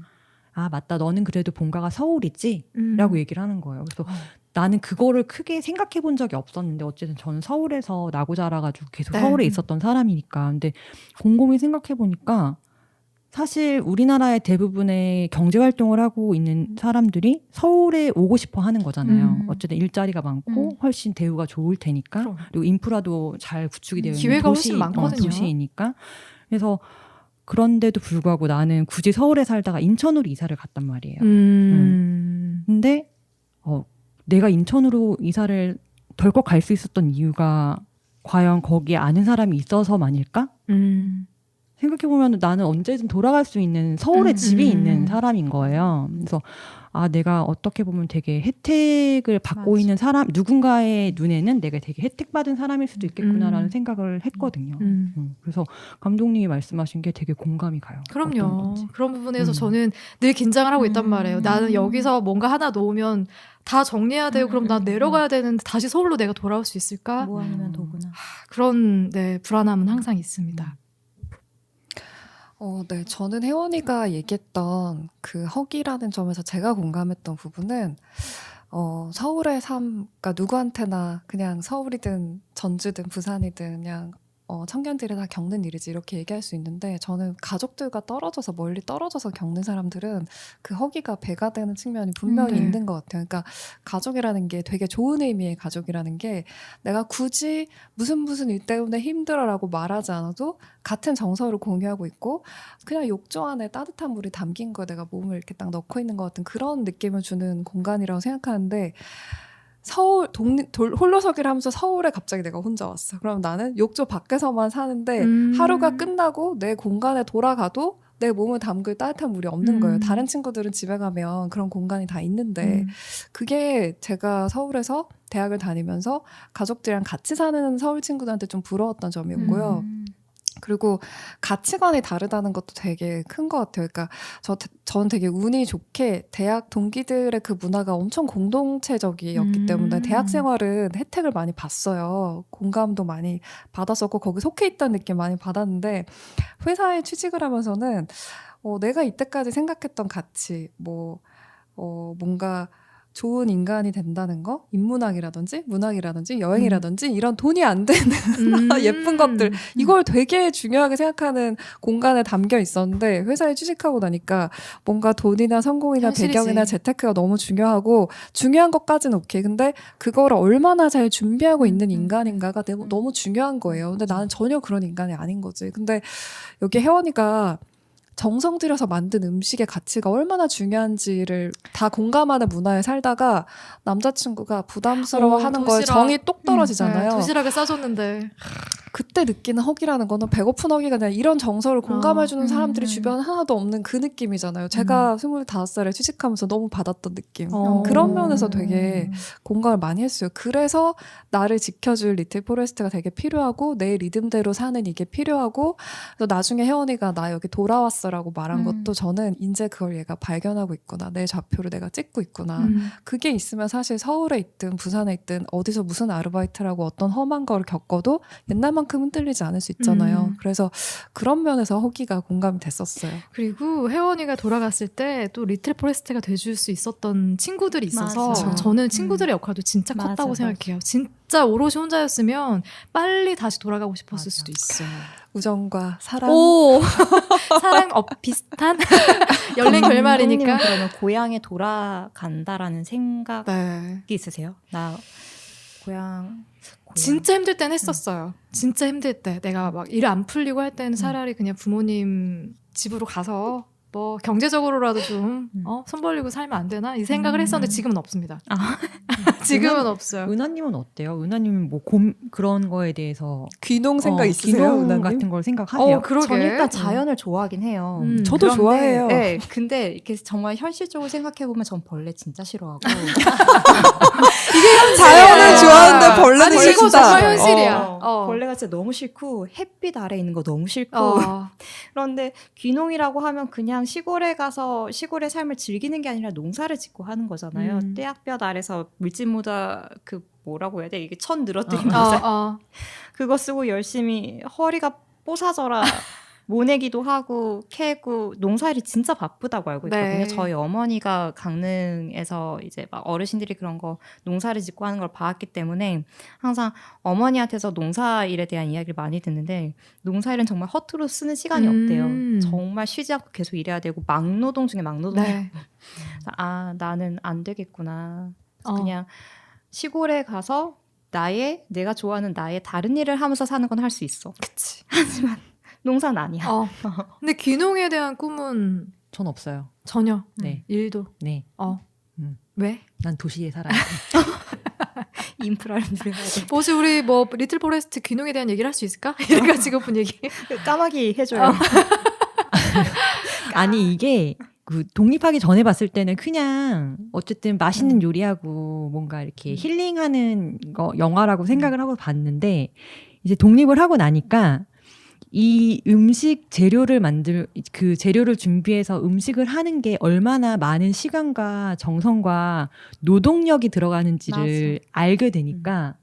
맞다. 너는 그래도 본가가 서울이지? 라고 얘기를 하는 거예요. 그래서 나는 그거를 크게 생각해 본 적이 없었는데 어쨌든 저는 서울에서 나고 자라가지고 계속 서울에 있었던 사람이니까. 근데 곰곰이 생각해 보니까 사실 우리나라의 대부분의 경제활동을 하고 있는 사람들이 서울에 오고 싶어 하는 거잖아요. 어쨌든 일자리가 많고 훨씬 대우가 좋을 테니까. 그리고 인프라도 잘 구축이 되어 있는 기회가 훨씬 많거든요. 도시이니까. 그래서 그런데도 불구하고 나는 굳이 서울에 살다가 인천으로 이사를 갔단 말이에요. 근데 내가 인천으로 이사를 덜컥 갈 수 있었던 이유가 과연 거기에 아는 사람이 있어서만일까? 생각해보면 나는 언제든 돌아갈 수 있는 서울에 집이 있는 사람인 거예요. 그래서 내가 어떻게 보면 되게 혜택을 받고 있는 사람, 누군가의 눈에는 내가 되게 혜택받은 사람일 수도 있겠구나라는 생각을 했거든요. 그래서 감독님이 말씀하신 게 되게 공감이 가요. 그럼요. 그런 부분에서 저는 늘 긴장을 하고 있단 말이에요. 나는 여기서 뭔가 하나 놓으면 다 정리해야 되고 그럼 나 내려가야 되는데 다시 서울로 내가 돌아올 수 있을까? 뭐 아니면 도구나. 그런 불안함은 항상 있습니다. 네. 저는 혜원이가 얘기했던 그 허기라는 점에서 제가 공감했던 부분은 서울의 삶, 그러니까 누구한테나 그냥 서울이든 전주든 부산이든 그냥 청년들이 다 겪는 일이지 이렇게 얘기할 수 있는데 저는 가족들과 떨어져서 멀리 떨어져서 겪는 사람들은 그 허기가 배가 되는 측면이 분명히 있는 것 같아요. 그러니까 가족이라는 게 되게 좋은 의미의 가족이라는 게 내가 굳이 무슨 일 때문에 힘들어라고 말하지 않아도 같은 정서를 공유하고 있고 그냥 욕조 안에 따뜻한 물이 담긴 거 내가 몸을 이렇게 딱 넣고 있는 것 같은 그런 느낌을 주는 공간이라고 생각하는데 서울 홀로서기를 하면서 서울에 갑자기 내가 혼자 왔어. 그럼 나는 욕조 밖에서만 사는데 하루가 끝나고 내 공간에 돌아가도 내 몸을 담글 따뜻한 물이 없는 거예요. 다른 친구들은 집에 가면 그런 공간이 다 있는데 그게 제가 서울에서 대학을 다니면서 가족들이랑 같이 사는 서울 친구들한테 좀 부러웠던 점이었고요. 그리고 가치관이 다르다는 것도 되게 큰 것 같아요. 그러니까 저는 되게 운이 좋게 대학 동기들의 그 문화가 엄청 공동체적이었기 때문에 대학 생활은 혜택을 많이 봤어요. 공감도 많이 받았었고 거기 속해 있다는 느낌 많이 받았는데 회사에 취직을 하면서는 내가 이때까지 생각했던 가치 뭔가 좋은 인간이 된다는 거, 인문학이라든지 문학이라든지 여행이라든지 이런 돈이 안 되는 예쁜 것들, 이걸 되게 중요하게 생각하는 공간에 담겨 있었는데 회사에 취직하고 나니까 뭔가 돈이나 성공이나 현실이지. 배경이나 재테크가 너무 중요하고 중요한 것까지는 오케이. 근데 그거를 얼마나 잘 준비하고 있는 인간인가가 너무 중요한 거예요. 근데 나는 전혀 그런 인간이 아닌 거지. 근데 여기 혜원이가 정성 들여서 만든 음식의 가치가 얼마나 중요한지를 다 공감하는 문화에 살다가 남자친구가 부담스러워하는 거에 도시락. 정이 똑 떨어지잖아요. 네, 도시락을 싸줬는데 그때 느끼는 허기라는 거는 배고픈 허기가 아니라 이런 정서를 공감해주는 사람들이 주변에 하나도 없는 그 느낌이잖아요. 제가 25살에 취직하면서 너무 받았던 느낌. 그런 면에서 되게 공감을 많이 했어요. 그래서 나를 지켜줄 리틀 포레스트가 되게 필요하고 내 리듬대로 사는 이게 필요하고 그래서 나중에 혜원이가 나 여기 돌아왔어라고 말한 것도 저는 이제 그걸 얘가 발견하고 있구나. 내 좌표를 내가 찍고 있구나. 그게 있으면 사실 서울에 있든 부산에 있든 어디서 무슨 아르바이트라고 어떤 험한 걸 겪어도 옛날만큼 흔들리지 않을 수 있잖아요. 그래서 그런 면에서 허기가 공감이 됐었어요. 그리고 혜원이가 돌아갔을 때 또 리틀 포레스트가 돼줄 수 있었던 친구들이 있어서 맞아. 저는 친구들의 역할도 진짜 컸다고 맞아, 생각해요. 진짜 오롯이 혼자였으면 빨리 다시 돌아가고 싶었을 맞아. 수도 있어. 우정과 사랑. 오 사랑 비슷한 열린 결말이니까. 감독님은 그러면 고향에 돌아간다라는 생각이 네. 있으세요? 나 고향 진짜 힘들 땐 했었어요. 진짜 힘들 때 내가 막 일 안 풀리고 할 때는 차라리 그냥 부모님 집으로 가서 뭐 경제적으로라도 좀 손 벌리고 살면 안 되나 이 생각을 했었는데 지금은 없습니다. 지금은 없어요. 은하님은 어때요? 은하님은 뭐 그런 거에 대해서 귀농 생각 있으세요? 귀농 은하님? 같은 걸 생각하세요? 그러게. 전 일단 자연을 좋아하긴 해요. 저도 그런데, 좋아해요. 네, 근데 이렇게 정말 현실적으로 생각해보면 전 벌레 진짜 싫어하고. 자연을 좋아하는데 벌레는 아니, 싫다. 이거 정말 현실이야. 벌레가 진짜 너무 싫고 햇빛 아래 있는 거 너무 싫고 그런데 귀농이라고 하면 그냥 시골에 가서 시골의 삶을 즐기는 게 아니라 농사를 짓고 하는 거잖아요. 떼약볕 아래서 물집모자 그 뭐라고 해야 돼? 이게 천 늘어뜨리면서 그거 쓰고 열심히 허리가 뽀사져라 모내기도 하고 캐고 농사일이 진짜 바쁘다고 알고 있거든요. 네. 저희 어머니가 강릉에서 이제 막 어르신들이 그런 거 농사를 짓고 하는 걸 봐왔기 때문에 항상 어머니한테서 농사일에 대한 이야기를 많이 듣는데 농사일은 정말 허투루 쓰는 시간이 없대요. 정말 쉬지 않고 계속 일해야 되고 막노동 중에 막노동. 네. 아 나는 안 되겠구나. 그냥 시골에 가서 내가 좋아하는 나의 다른 일을 하면서 사는 건 할 수 있어. 그치. 하지만 농사는 아니야. 근데 귀농에 대한 꿈은 전 없어요. 전혀. 네. 일도. 네. 왜? 난 도시에 살아야 돼. 인프라를 누려야 돼. 혹시 우리 뭐 리틀 포레스트 귀농에 대한 얘기를 할 수 있을까? 이래가지고 분 얘기. 까마귀 해줘요. 아니 이게 그 독립하기 전에 봤을 때는 그냥 어쨌든 맛있는 요리하고 뭔가 이렇게 힐링하는 거 영화라고 생각을 하고 봤는데 이제 독립을 하고 나니까 이 음식 재료를 그 재료를 준비해서 음식을 하는 게 얼마나 많은 시간과 정성과 노동력이 들어가는지를 알게 되니까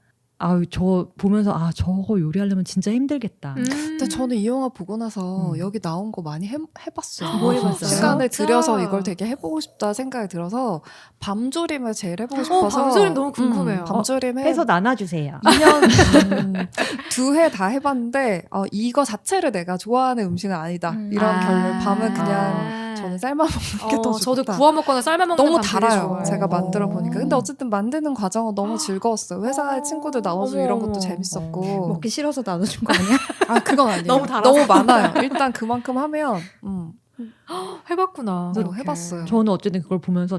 저 보면서 저거 요리하려면 진짜 힘들겠다. 근데 저는 이 영화 보고 나서 여기 나온 거 많이 해봤어요. 뭐 해봤어요? 시간을 진짜? 들여서 이걸 되게 해보고 싶다 생각이 들어서 밤조림을 제일 해보고 싶어서 밤조림 너무 궁금해요. 밤조림 해서 나눠주세요. 2년 2회 다 해봤는데 이거 자체를 내가 좋아하는 음식은 아니다. 이런 결론. 밤은 그냥 저는 삶아 먹는 게 더 좋다. 저도 구워 먹거나 삶아 먹는 너무 밥 되게 달아요. 좋아해요. 제가 만들어 보니까. 근데 어쨌든 만드는 과정은 너무 즐거웠어요. 회사에 친구들 나와주고 이런 것도 재밌었고. 먹기 싫어서 나눠준 거 아니야? 그건 아니에요. 너무 달아서. 너무 많아요. 일단 그만큼 하면 해봤구나. 해봤어요. 저는 어쨌든 그걸 보면서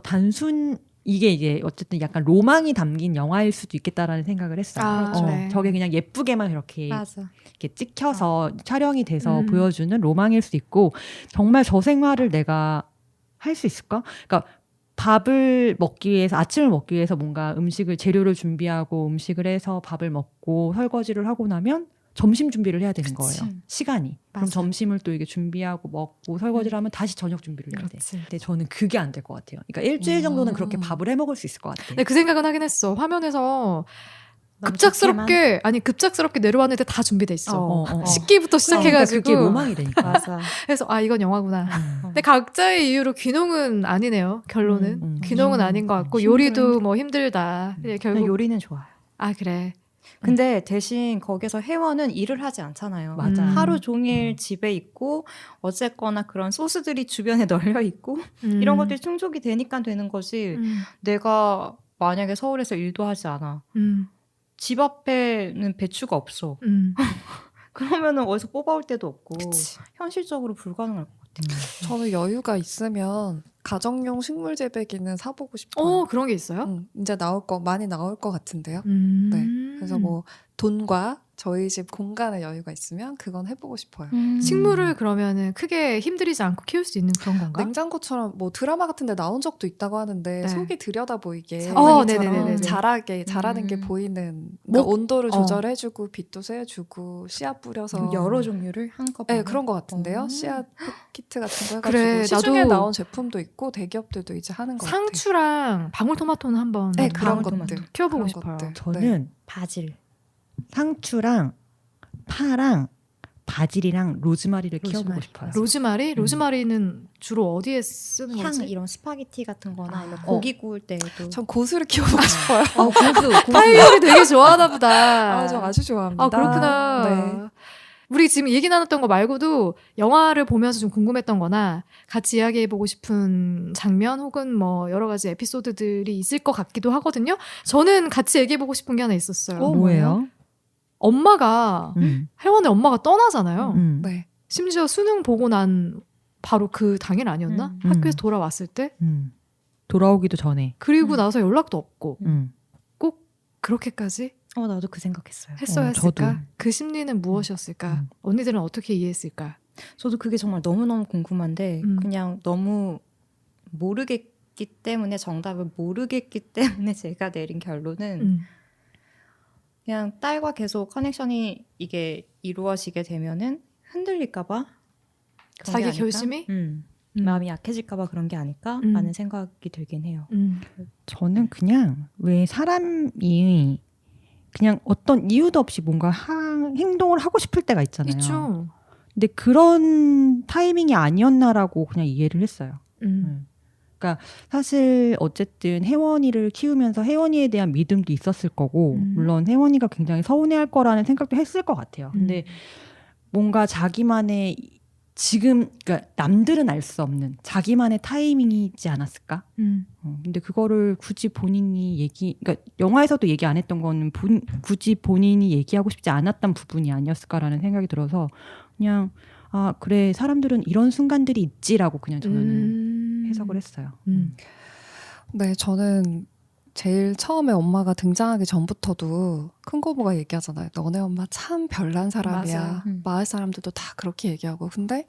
이게 이제 어쨌든 약간 로망이 담긴 영화일 수도 있겠다라는 생각을 했어요. 네. 저게 그냥 예쁘게만 이렇게 맞아. 이렇게 찍혀서 촬영이 돼서 보여주는 로망일 수도 있고 정말 저 생활을 내가 할 수 있을까? 그러니까 밥을 먹기 위해서 아침을 먹기 위해서 뭔가 재료를 준비하고 음식을 해서 밥을 먹고 설거지를 하고 나면 점심 준비를 해야 되는 거예요. 시간이. 그럼 맞아. 점심을 또 이게 준비하고 먹고 설거지를 하면 다시 저녁 준비를 해야 돼. 근데 저는 그게 안 될 것 같아요. 그러니까 일주일 정도는 그렇게 밥을 해 먹을 수 있을 것 같아요. 네, 그 생각은 하긴 했어. 화면에서 급작스럽게 내려왔는데 다 준비돼 있어. 식기부터 시작해가지고. 그게 로망이라니까. 맞아. 그래서 이건 영화구나. 근데 각자의 이유로 귀농은 아니네요. 결론은 귀농은 아닌 것 같고 요리도 뭐 힘들다. 결국 요리는 좋아요. 그래. 근데 대신 거기서 회원은 일을 하지 않잖아요. 맞아. 하루 종일 집에 있고 어쨌거나 그런 소스들이 주변에 널려 있고 이런 것들이 충족이 되니까 되는 거지. 내가 만약에 서울에서 일도 하지 않아. 집 앞에는 배추가 없어. 그러면은 어디서 뽑아올 데도 없고 그치. 현실적으로 불가능할 것 같아요. 저는 여유가 있으면 가정용 식물 재배기는 사보고 싶어요. 그런 게 있어요? 이제 많이 나올 것 같은데요. 네. 그래서 뭐 돈과 저희 집 공간에 여유가 있으면 그건 해보고 싶어요. 식물을 그러면은 크게 힘들이지 않고 키울 수 있는 그런 건가? 냉장고처럼 뭐 드라마 같은데 나온 적도 있다고 하는데 네. 속이 들여다 보이게 네네네네. 자라는 게 보이는 그러니까 온도를 조절해주고 빛도 쐬주고 씨앗 뿌려서 여러 종류를 한꺼번에. 네, 그런 것 같은데요. 씨앗 키트 같은 거 해가지고 그래, 시중에 나도 나온 제품도 있고 대기업들도 이제 하는 것 같아요. 상추랑 방울토마토는 한번 네, 나도 그런 방울토마토. 것들 키워보고 그런 싶어요. 것들. 저는 바질. 상추랑 파랑 바질이랑 로즈마리를 키워보고 싶어요. 로즈마리? 로즈마리는 주로 어디에 쓰는 향 거지? 이런 스파게티 같은 거나 아니면 고기 구울 때도. 전 고수를 키워보고 싶어요. 고수. 파이 요리 되게 좋아하나 보다. 저 아주 좋아합니다. 그렇구나. 네. 우리 지금 얘기 나눴던 거 말고도 영화를 보면서 좀 궁금했던 거나 같이 이야기해보고 싶은 장면 혹은 뭐 여러 가지 에피소드들이 있을 것 같기도 하거든요. 저는 같이 얘기해보고 싶은 게 하나 있었어요. 뭐예요? 엄마가 혜원의 엄마가 떠나잖아요. 네. 심지어 수능 보고 난 바로 그 당일 아니었나? 학교에서 돌아왔을 때? 돌아오기도 전에. 그리고 나서 연락도 없고 꼭 그렇게까지 나도 그 생각했어요. 했어야 했을까? 저도. 그 심리는 무엇이었을까? 언니들은 어떻게 이해했을까? 저도 그게 정말 너무너무 궁금한데 그냥 너무 모르겠기 때문에 정답을 모르겠기 때문에 제가 내린 결론은 그냥 딸과 계속 커넥션이 이게 이루어지게 되면은 흔들릴까봐 자기 결심이? 마음이 약해질까봐 그런 게 아닐까라는 생각이 들긴 해요. 저는 그냥 왜 사람이 그냥 어떤 이유도 없이 뭔가 행동을 하고 싶을 때가 있잖아요. 있죠. 근데 그런 타이밍이 아니었나라고 그냥 이해를 했어요. 그러니까 사실 어쨌든 혜원이를 키우면서 혜원이에 대한 믿음도 있었을 거고 물론 혜원이가 굉장히 서운해할 거라는 생각도 했을 것 같아요. 근데 뭔가 자기만의 그러니까 남들은 알 수 없는 자기만의 타이밍이 있지 않았을까? 근데 그거를 굳이 본인이 그러니까 영화에서도 얘기 안 했던 거는 굳이 본인이 얘기하고 싶지 않았던 부분이 아니었을까라는 생각이 들어서 그냥 그래 사람들은 이런 순간들이 있지라고 그냥 저는 해석을 했어요. 네, 저는 제일 처음에 엄마가 등장하기 전부터도 큰 고모가 얘기하잖아요. 너네 엄마 참 별난 사람이야. 마을 사람들도 다 그렇게 얘기하고. 근데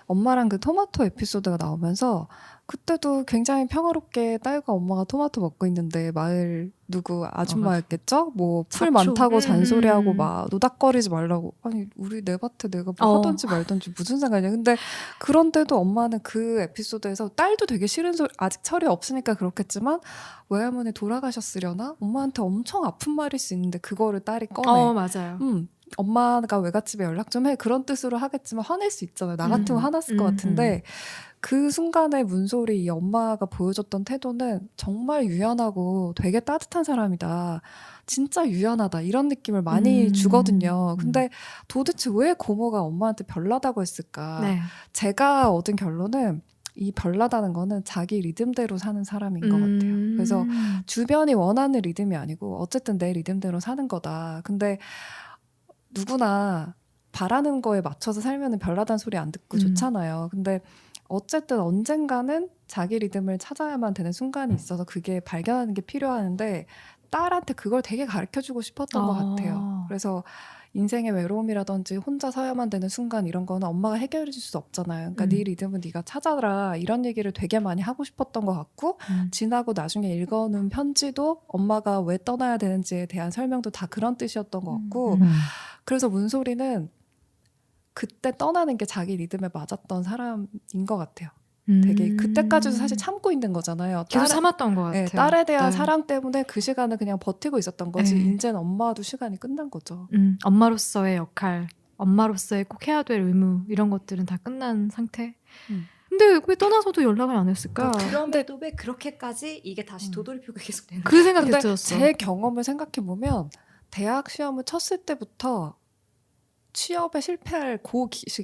엄마랑 그 토마토 에피소드가 나오면서 그때도 굉장히 평화롭게 딸과 엄마가 토마토 먹고 있는데 마을 누구 아줌마였겠죠? 뭐 풀 많다고 잔소리하고 막 노닥거리지 말라고. 아니 우리 내 밭에 내가 뭐 하던지 말던지 무슨 상관이야. 근데 그런데도 엄마는 그 에피소드에서 딸도 되게 싫은 소리 아직 철이 없으니까 그렇겠지만 외할머니 돌아가셨으려나? 엄마한테 엄청 아픈 말일 수 있는데 그거를 딸이 꺼내. 맞아요. 엄마가 외갓집에 연락 좀 해. 그런 뜻으로 하겠지만 화낼 수 있잖아요. 나 같으면 화났을 것 같은데 그 순간의 문소리 이 엄마가 보여줬던 태도는 정말 유연하고 되게 따뜻한 사람이다. 진짜 유연하다. 이런 느낌을 많이 주거든요. 근데 도대체 왜 고모가 엄마한테 별나다고 했을까? 네. 제가 얻은 결론은 이 별나다는 거는 자기 리듬대로 사는 사람인 것 같아요. 그래서 주변이 원하는 리듬이 아니고 어쨌든 내 리듬대로 사는 거다. 근데 누구나 바라는 거에 맞춰서 살면 별나다는 소리 안 듣고 좋잖아요. 근데 어쨌든 언젠가는 자기 리듬을 찾아야만 되는 순간이 있어서 그게 발견하는 게 필요하는데 딸한테 그걸 되게 가르쳐주고 싶었던 것 같아요. 그래서 인생의 외로움이라든지 혼자 서야만 되는 순간 이런 거는 엄마가 해결해 줄 수 없잖아요. 그러니까 네 리듬은 네가 찾아라 이런 얘기를 되게 많이 하고 싶었던 것 같고 지나고 나중에 읽어놓은 편지도 엄마가 왜 떠나야 되는지에 대한 설명도 다 그런 뜻이었던 것 같고 그래서 문소리는 그때 떠나는 게 자기 리듬에 맞았던 사람인 것 같아요. 되게 그때까지도 사실 참고 있는 거잖아요. 계속 참았던 것 같아요. 네, 딸에 대한 네. 사랑 때문에 그 시간을 그냥 버티고 있었던 거지. 네. 이제는 엄마도 시간이 끝난 거죠. 엄마로서의 역할, 엄마로서의 꼭 해야 될 의무 이런 것들은 다 끝난 상태. 근데 왜 떠나서도 연락을 안 했을까? 그런데도 왜 그렇게까지 이게 다시 도돌이표가 계속 되는 그 생각이 근데 들었어. 제 경험을 생각해 보면 대학 시험을 쳤을 때부터 취업에 실패할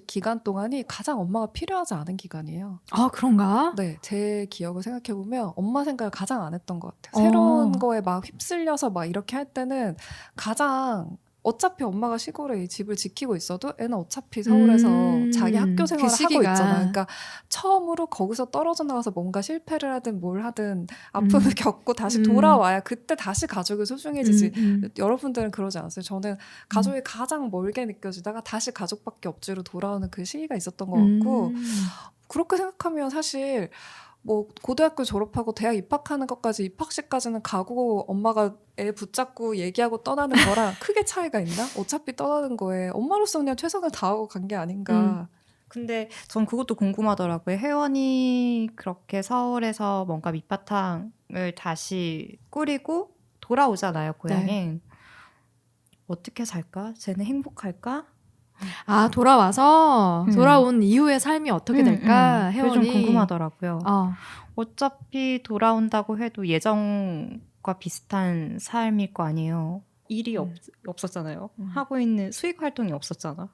기간 동안이 가장 엄마가 필요하지 않은 기간이에요. 아, 그런가? 네, 제 기억을 생각해 보면 엄마 생각을 가장 안 했던 것 같아요. 새로운 거에 막 휩쓸려서 막 이렇게 할 때는 가장 어차피 엄마가 시골에 이 집을 지키고 있어도 애는 어차피 서울에서 자기 학교 생활을 하고 있잖아. 그러니까 처음으로 거기서 떨어져 나와서 뭔가 실패를 하든 뭘 하든 아픔을 겪고 다시 돌아와야 그때 다시 가족이 소중해지지. 여러분들은 그러지 않았어요? 저는 가족이 가장 멀게 느껴지다가 다시 가족밖에 없지로 돌아오는 그 시기가 있었던 것 같고 그렇게 생각하면 사실 뭐 고등학교 졸업하고 대학 입학하는 것까지 입학식까지는 가고 엄마가 애 붙잡고 얘기하고 떠나는 거랑 크게 차이가 있나? 어차피 떠나는 거에 엄마로서 그냥 최선을 다하고 간 게 아닌가. 근데 전 그것도 궁금하더라고요. 혜원이 그렇게 서울에서 뭔가 밑바탕을 다시 꾸리고 돌아오잖아요, 고향에. 네. 어떻게 살까? 쟤는 행복할까? 아, 돌아온 이후의 삶이 어떻게 될까? 혜원이. 그게 좀 궁금하더라고요. 어차피 돌아온다고 해도 예전과 비슷한 삶일 거 아니에요. 일이 없었잖아요. 하고 있는 수익 활동이 없었잖아.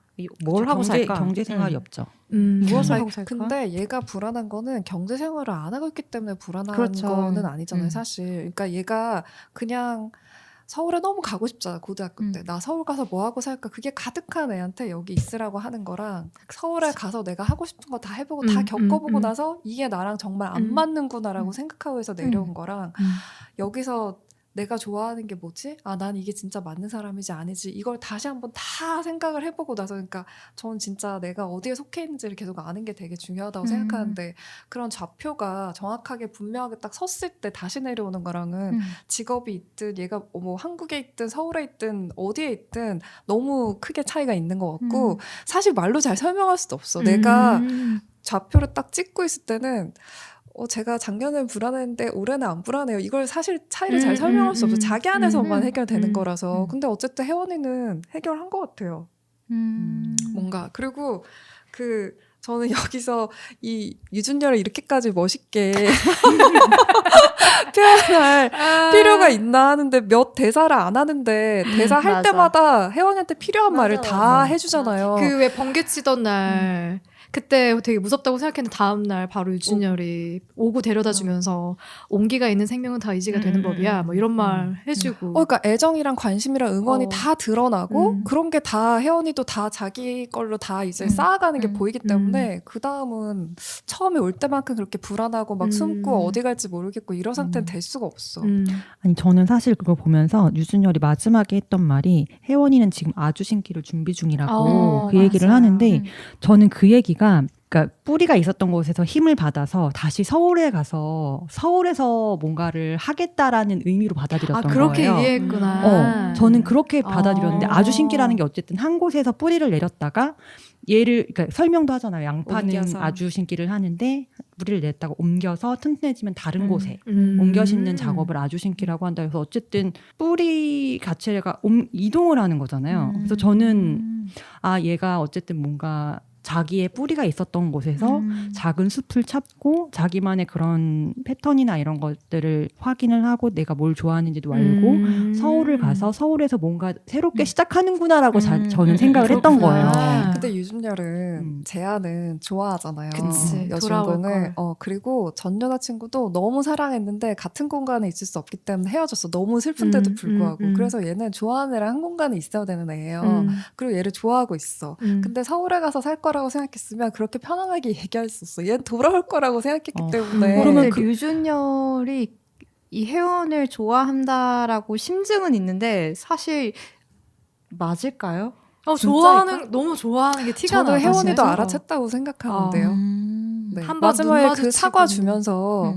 뭘 하고 살까? 경제 생활이 없죠. 무엇을 하고 살까? 근데 얘가 불안한 거는 경제 생활을 안 하고 있기 때문에 불안한 그렇죠. 거는 아니잖아요, 사실. 그러니까 얘가 그냥 서울에 너무 가고 싶잖아, 고등학교 때. 나 서울 가서 뭐 하고 살까? 그게 가득한 애한테 여기 있으라고 하는 거랑 서울에 가서 내가 하고 싶은 거 다 해보고 다 겪어보고 나서 이게 나랑 정말 안 맞는구나라고 생각하고 해서 내려온 거랑 여기서 내가 좋아하는 게 뭐지? 아, 난 이게 진짜 맞는 사람이지 아니지. 이걸 다시 한번 다 생각을 해보고 나서 그러니까 저는 진짜 내가 어디에 속해 있는지를 계속 아는 게 되게 중요하다고 생각하는데 그런 좌표가 정확하게 분명하게 딱 섰을 때 다시 내려오는 거랑은 직업이 있든 얘가 뭐 한국에 있든 서울에 있든 어디에 있든 너무 크게 차이가 있는 것 같고 사실 말로 잘 설명할 수도 없어. 내가 좌표를 딱 찍고 있을 때는 제가 작년엔 불안했는데 올해는 안 불안해요. 이걸 사실 차이를 잘 설명할 수 없어요. 자기 안에서만 해결되는 거라서. 근데 어쨌든 혜원이는 해결한 것 같아요. 뭔가. 그리고 저는 여기서 이 유준열을 이렇게까지 멋있게 표현할 필요가 있나 하는데 몇 대사를 안 하는데 대사 할 때마다 혜원이한테 필요한 말을 다 해주잖아요. 그 왜 번개 치던 날 그때 되게 무섭다고 생각했는데 다음날 바로 유준열이 오고 데려다주면서 온기가 있는 생명은 다 의지가 되는 법이야. 뭐 이런 말 해주고. 그러니까 애정이랑 관심이랑 응원이 다 드러나고 그런 게 다 혜원이도 다 자기 걸로 다 이제 쌓아가는 게 보이기 때문에 그 다음은 처음에 올 때만큼 그렇게 불안하고 막 숨고 어디 갈지 모르겠고 이런 상태는 될 수가 없어. 아니 저는 사실 그걸 보면서 유준열이 마지막에 했던 말이 혜원이는 지금 아주 신기를 준비 중이라고 그 얘기를 하는데 저는 그 얘기가 그러니까 뿌리가 있었던 곳에서 힘을 받아서 다시 서울에 가서 서울에서 뭔가를 하겠다라는 의미로 받아들였던 거예요. 그렇게 이해했구나. 저는 그렇게 받아들였는데 아주 신기라는 게 어쨌든 한 곳에서 뿌리를 내렸다가 그러니까 설명도 하잖아요. 양파는 옮겨서. 아주 신기를 하는데 뿌리를 냈다가 옮겨서 튼튼해지면 다른 곳에 옮겨 심는 작업을 아주 신기라고 한다. 그래서 어쨌든 뿌리 자체가 이동을 하는 거잖아요. 그래서 저는 얘가 어쨌든 뭔가 자기의 뿌리가 있었던 곳에서 작은 숲을 찾고 자기만의 그런 패턴이나 이런 것들을 확인을 하고 내가 뭘 좋아하는지도 알고 서울을 가서 서울에서 뭔가 새롭게 시작하는구나라고 저는 생각을 했던 거예요. 근데 유준열은 재한은 좋아하잖아요. 그치, 여주인공을. 그리고 전 여자친구도 너무 사랑했는데 같은 공간에 있을 수 없기 때문에 헤어졌어. 너무 슬픈데도 불구하고. 그래서 얘는 좋아하는 애랑 한 공간에 있어야 되는 애예요. 그리고 얘를 좋아하고 있어. 근데 서울에 가서 살 거라고 생각했으면 그렇게 편안하게 얘기할 수 있어. 얘는 돌아올 거라고 생각했기 때문에. 그러면 류준열이 이 혜원을 좋아한다라고 심증은 있는데 사실 맞을까요? 너무 좋아하는 게 티가 나. 저는 혜원이도 알아챘다고 생각하는데요. 네. 마지막에 그 사과 주면서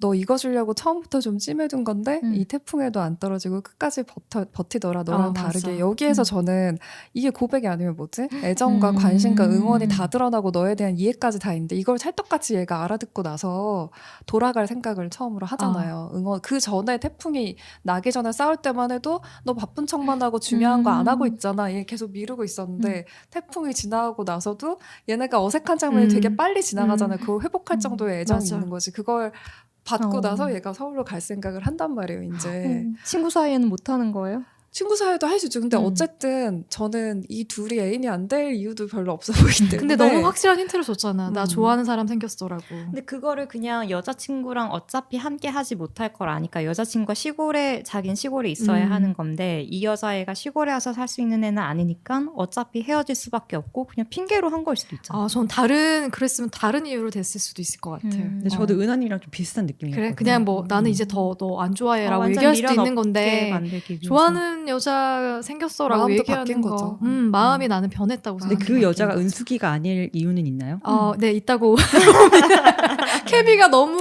너 이거 주려고 처음부터 좀 찜해둔 건데 이 태풍에도 안 떨어지고 끝까지 버티더라 너랑 다르게. 맞아. 여기에서 저는 이게 고백이 아니면 뭐지? 애정과 관심과 응원이 다 드러나고 너에 대한 이해까지 다 있는데 이걸 찰떡같이 얘가 알아듣고 나서 돌아갈 생각을 처음으로 하잖아요. 응원. 그 전에 태풍이 나기 전에 싸울 때만 해도 너 바쁜 척만 하고 중요한 거 안 하고 있잖아. 얘 계속 미루고 있었는데 태풍이 지나가고 나서도 얘네가 어색한 장면이 되게 빨리 지나가잖아요. 그걸 회복할 정도의 애정이 맞아. 있는 거지. 그걸 받고 나서 얘가 서울로 갈 생각을 한단 말이에요. 이제 친구 사이에는 못하는 거예요? 친구 사이도 할 수 있죠. 근데 어쨌든 저는 이 둘이 애인이 안 될 이유도 별로 없어 보이기 때문에. 근데 너무 확실한 힌트를 줬잖아. 나 좋아하는 사람 생겼어라고. 근데 그거를 그냥 여자친구랑 어차피 함께 하지 못할 걸 아니까 여자친구가 자긴 시골에 있어야 하는 건데 이 여자애가 시골에 와서 살 수 있는 애는 아니니까 어차피 헤어질 수밖에 없고 그냥 핑계로 한 걸 수도 있잖아. 전 그랬으면 다른 이유로 됐을 수도 있을 것 같아. 근데 저도 은하님이랑 좀 비슷한 느낌이었거든요. 그래? 그냥 뭐 나는 이제 더 너 안 좋아해라고 얘기할 수도 있는 건데 좋아하는 여자 생겼어라고 마음도 얘기하는 바뀐 거. 거죠. 마음이 나는 변했다고 근데 생각해. 그 여자가 은숙이가 아닐 이유는 있나요? 네, 있다고. 케미가 너무,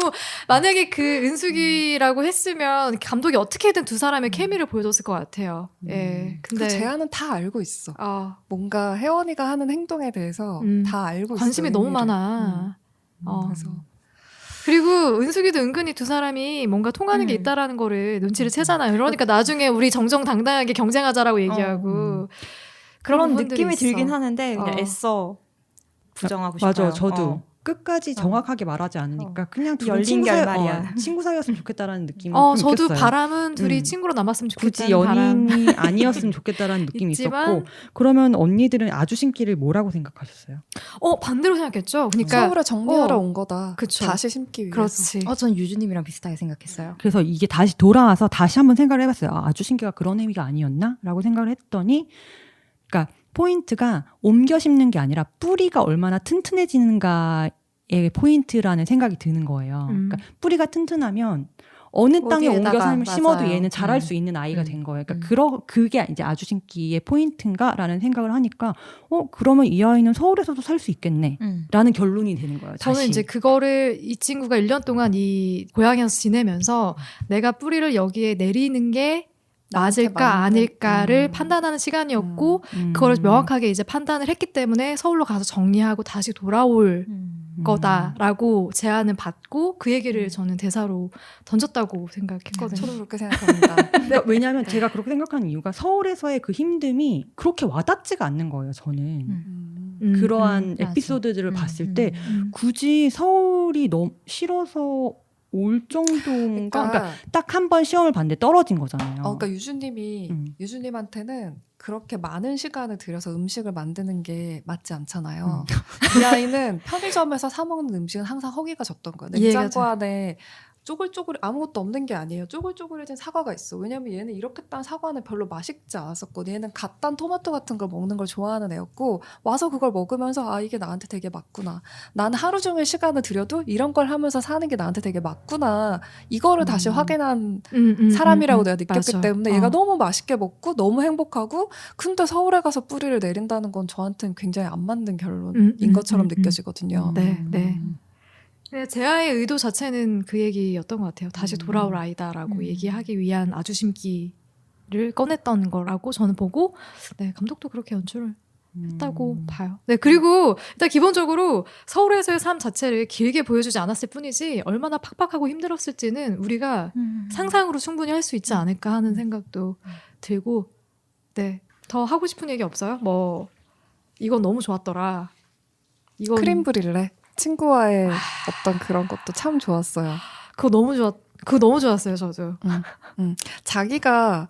만약에 그 은숙이라고 했으면 감독이 어떻게든 두 사람의 케미를 보여줬을 것 같아요. 예. 근데. 그 재한은 다 알고 있어. 어, 뭔가 혜원이가 하는 행동에 대해서 다 알고 있어. 관심이 너무 의미를. 많아. 그래서 그리고 은숙이도 은근히 두 사람이 뭔가 통하는 게 있다라는 거를 눈치를 채잖아요. 그러니까 나중에 우리 정정당당하게 경쟁하자라고 얘기하고. 그런 부분들이 느낌이 있어. 들긴 하는데 그냥 애써 부정하고 싶어요. 맞아, 저도. 끝까지 정확하게 말하지 않으니까 그냥 둘은 열린 결말이야. 친구 사이였으면 좋겠다라는 느낌이 저도 느꼈어요. 바람은 둘이 친구로 남았으면 굳이 좋겠다는 바람. 연인이 아니었으면 좋겠다라는 느낌이 있지만, 있었고 그러면 언니들은 아주심기를 뭐라고 생각하셨어요? 반대로 생각했죠. 그러니까 서울에 정리하러 온 거다. 그쵸. 다시 심기 위해서. 그렇지. 전 유주님이랑 비슷하게 생각했어요. 그래서 이게 다시 돌아와서 다시 한번 생각을 해봤어요. 아주심기가 그런 의미가 아니었나? 라고 생각을 했더니 그러니까 포인트가 옮겨 심는 게 아니라 뿌리가 얼마나 튼튼해지는가의 포인트라는 생각이 드는 거예요. 그러니까 뿌리가 튼튼하면 어느 땅에 옮겨 심어도 얘는 자랄 수 있는 아이가 된 거예요. 그러니까 그게 이제 아주심기의 포인트인가라는 생각을 하니까 그러면 이 아이는 서울에서도 살 수 있겠네 라는 결론이 되는 거예요. 저는 다시. 이제 그거를 이 친구가 1년 동안 이 고향에서 지내면서 내가 뿌리를 여기에 내리는 게 맞을까 아닐까를 판단하는 시간이었고 그걸 명확하게 이제 판단을 했기 때문에 서울로 가서 정리하고 다시 돌아올 거다라고 제안을 받고 그 얘기를 저는 대사로 던졌다고 생각했거든요. 저도 그렇게 생각합니다. 그러니까 왜냐하면 제가 그렇게 생각하는 이유가 서울에서의 그 힘듦이 그렇게 와닿지가 않는 거예요. 저는 그러한 에피소드들을 봤을 때 굳이 서울이 너무 싫어서 올 정도인가? 그러니까 딱 한 번 시험을 봤는데 떨어진 거잖아요. 그러니까 유주님한테는 그렇게 많은 시간을 들여서 음식을 만드는 게 맞지 않잖아요. 이 아이는 편의점에서 사 먹는 음식은 항상 허기가 졌던 거예요. 냉장고 안에 쪼글쪼글 아무것도 없는 게 아니에요. 쪼글쪼글해진 사과가 있어. 왜냐면 얘는 이렇게 딴 사과는 별로 맛있지 않았었거든. 얘는 갓 딴 토마토 같은 걸 먹는 걸 좋아하는 애였고 와서 그걸 먹으면서 이게 나한테 되게 맞구나. 난 하루 종일 시간을 들여도 이런 걸 하면서 사는 게 나한테 되게 맞구나. 이거를 다시 확인한 사람이라고 내가 느꼈기 맞아. 때문에 얘가 너무 맛있게 먹고 너무 행복하고 근데 서울에 가서 뿌리를 내린다는 건 저한테는 굉장히 안 맞는 결론인 것처럼 느껴지거든요. 네. 제아의 의도 자체는 그 얘기였던 것 같아요. 다시 돌아올 아이다라고 얘기하기 위한 아주심기를 꺼냈던 거라고 저는 보고 감독도 그렇게 연출을 했다고 봐요. 네, 그리고 일단 기본적으로 서울에서의 삶 자체를 길게 보여주지 않았을 뿐이지 얼마나 팍팍하고 힘들었을지는 우리가 상상으로 충분히 할 수 있지 않을까 하는 생각도 들고 더 하고 싶은 얘기 없어요? 뭐 이건 너무 좋았더라. 이건 크림 브릴레. 친구와의 어떤 그런 것도 참 좋았어요. 그거 너무 좋았어요, 저도. 자기가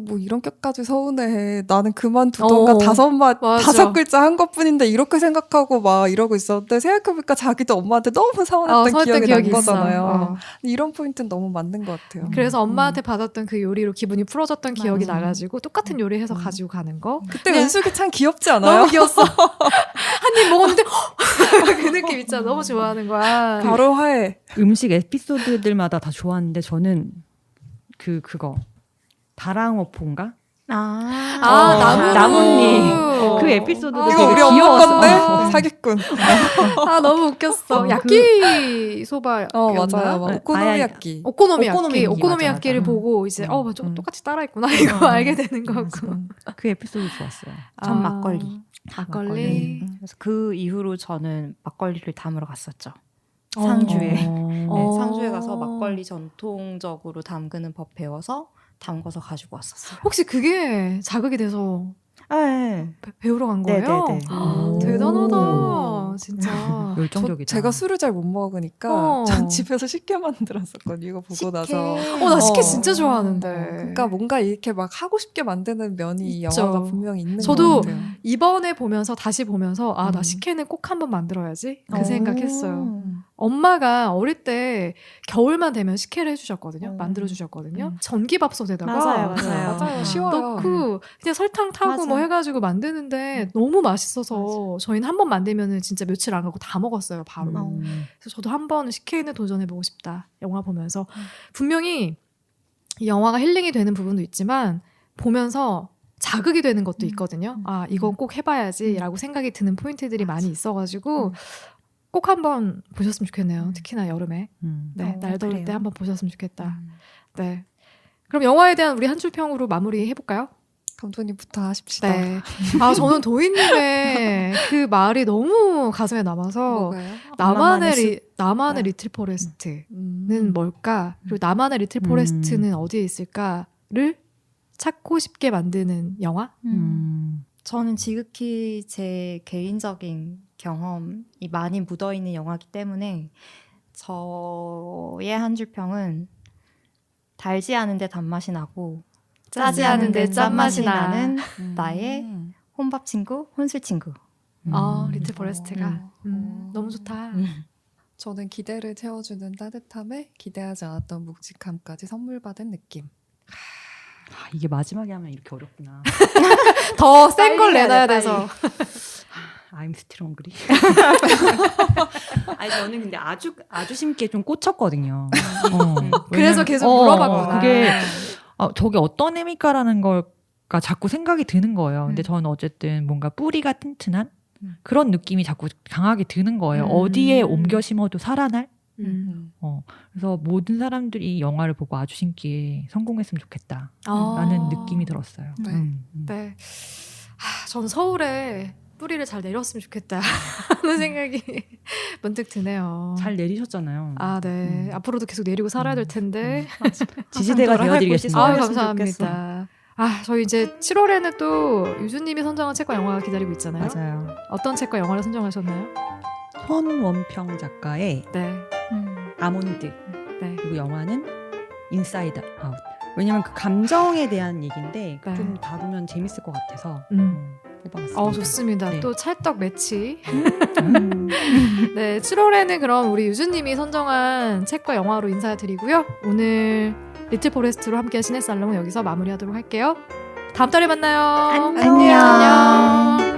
뭐 이런 것까지 서운해. 나는 그만두던가 다섯 글자 한 것뿐인데 이렇게 생각하고 막 이러고 있었는데 생각해보니까 자기도 엄마한테 너무 서운했던 기억이 난 거잖아요. 이런 포인트는 너무 맞는 것 같아요. 그래서 엄마한테 받았던 그 요리로 기분이 풀어졌던 기억이 나가지고 똑같은 요리해서 가지고 가는 거. 그때 은숙이 참 귀엽지 않아요? 너무 귀여웠어. 한 입 먹었는데 그 느낌 있잖아. 너무 좋아하는 거야. 바로 화해. 음식 에피소드들마다 다 좋았는데 저는 그거 다랑어포인가? 나뭇잎. 그 에피소드도 이거 우리 되게 엄마 귀여웠어. 건데 사기꾼. 아 너무 웃겼어. 야끼소바. 맞아요. 오코노미야끼. 오코노미야끼를 맞아. 보고 이제 저거 똑같이 따라했구나 이거 알게 되는 거고. 그 에피소드 좋았어요. 전 막걸리. 막걸리. 그래서 그 이후로 저는 막걸리를 담으러 갔었죠. 상주에. 네, 상주에 가서 막걸리 전통적으로 담그는 법 배워서 담궈서 가지고 왔었어요. 혹시 그게 자극이 돼서 네. 배우러 간 거예요? 네네네. 대단하다, 진짜. 열정적이다. 제가 술을 잘 못 먹으니까 전 집에서 쉽게 만들었었거든요. 이거 보고 나서. 나 식혜 진짜 좋아하는데. 그러니까 뭔가 이렇게 막 하고 싶게 만드는 면이 있죠. 영화가 분명히 있는 저도 것 같아요. 이번에 보면서 다시 보면서 나 식혜는 꼭 한번 만들어야지 그 생각했어요. 엄마가 어릴 때 겨울만 되면 식혜를 해주셨거든요. 만들어주셨거든요. 전기밥솥에다가 맞아요. 쉬워요. 넣고 그냥 설탕 타고 뭐 해가지고 만드는데 너무 맛있어서 저희는 한 번 만들면은 진짜 며칠 안 가고 다 먹었어요, 바로. 그래서 저도 한 번 식혜는 도전해보고 싶다. 영화 보면서. 분명히 이 영화가 힐링이 되는 부분도 있지만 보면서 자극이 되는 것도 있거든요. 이건 꼭 해봐야지라고 생각이 드는 포인트들이 많이 있어가지고 꼭 한번 보셨으면 좋겠네요. 특히나 여름에. 네, 날 더울 때 한번 보셨으면 좋겠다. 네. 그럼 영화에 대한 우리 한 줄 평으로 마무리 해볼까요? 감독님부터 하십시다. 네. 저는 도희님의 그 말이 너무 가슴에 남아서 나만의 리틀 포레스트는 뭘까? 그리고 나만의 리틀 포레스트는 어디에 있을까를 찾고 싶게 만드는 영화? 저는 지극히 제 개인적인 경험이 많이 묻어있는 영화이기 때문에 저의 한 줄 평은 달지 않은데 단맛이 나고 짜지 않은데 짠맛이 나는 나의 혼밥 친구, 혼술 친구. 리틀 포레스트가 너무 좋다. 저는 기대를 채워주는 따뜻함에 기대하지 않았던 묵직함까지 선물 받은 느낌. 이게 마지막에 하면 이렇게 어렵구나. 더 센 걸 내놔야 돼서. I'm still hungry. 저는 근데 아주 심게 좀 꽂혔거든요. 그래서 계속 물어봤구나. 그게 저게 어떤 의미일까라는 걸까 자꾸 생각이 드는 거예요. 근데 저는 어쨌든 뭔가 뿌리가 튼튼한 그런 느낌이 자꾸 강하게 드는 거예요. 어디에 옮겨 심어도 살아날. 그래서 모든 사람들이 이 영화를 보고 아주 신기에 성공했으면 좋겠다라는 느낌이 들었어요. 네. 전 서울에 뿌리를 잘 내렸으면 좋겠다 하는 생각이 문득 드네요. 잘 내리셨잖아요. 네. 앞으로도 계속 내리고 살아야 될 텐데. 지지대가 되어드리겠습니다. 감사합니다. 저희 이제 7월에는 또 유주님이 선정한 책과 영화가 기다리고 있잖아요. 맞아요. 어떤 책과 영화를 선정하셨나요? 손원평 작가의 아몬드. 그리고 영화는 인사이드 아웃. 왜냐면 그 감정에 대한 얘기인데 좀 다루면 재밌을 것 같아서 뽑아봤습니다. 좋습니다. 네. 또 찰떡 매치. 네, 7월에는 그럼 우리 유주님이 선정한 책과 영화로 인사드리고요. 오늘 리틀 포레스트로 함께한 시네살롱은 여기서 마무리하도록 할게요. 다음 달에 만나요. 안녕.